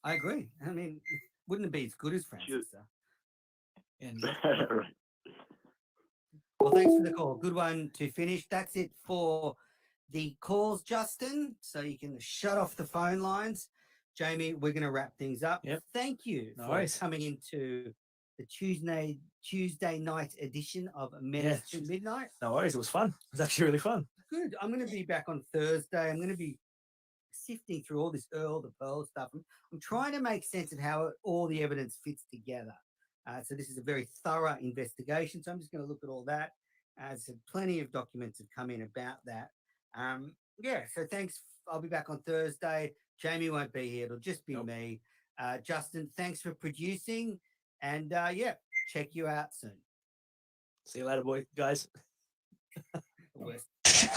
Speaker 1: I agree. I mean, wouldn't it be as good as Francesa?
Speaker 11: Right.
Speaker 1: Well, thanks for the call. Good one to finish. That's it for the calls, Justin. So you can shut off the phone lines. Jamie, we're going to wrap things up.
Speaker 2: Yep.
Speaker 1: Thank you for coming into the Tuesday night edition of Menace to Midnight.
Speaker 2: No worries. It was fun. It was actually really fun.
Speaker 1: Good. I'm going to be back on Thursday. I'm going to be sifting through all this the Pearl stuff. I'm trying to make sense of how all the evidence fits together. So this is a very thorough investigation. So I'm just going to look at all that. So plenty of documents have come in about that. So thanks. I'll be back on Thursday. Jamie won't be here. It'll just be me. Justin, thanks for producing. And check you out soon.
Speaker 2: See you later, guys.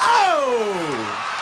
Speaker 1: Oh!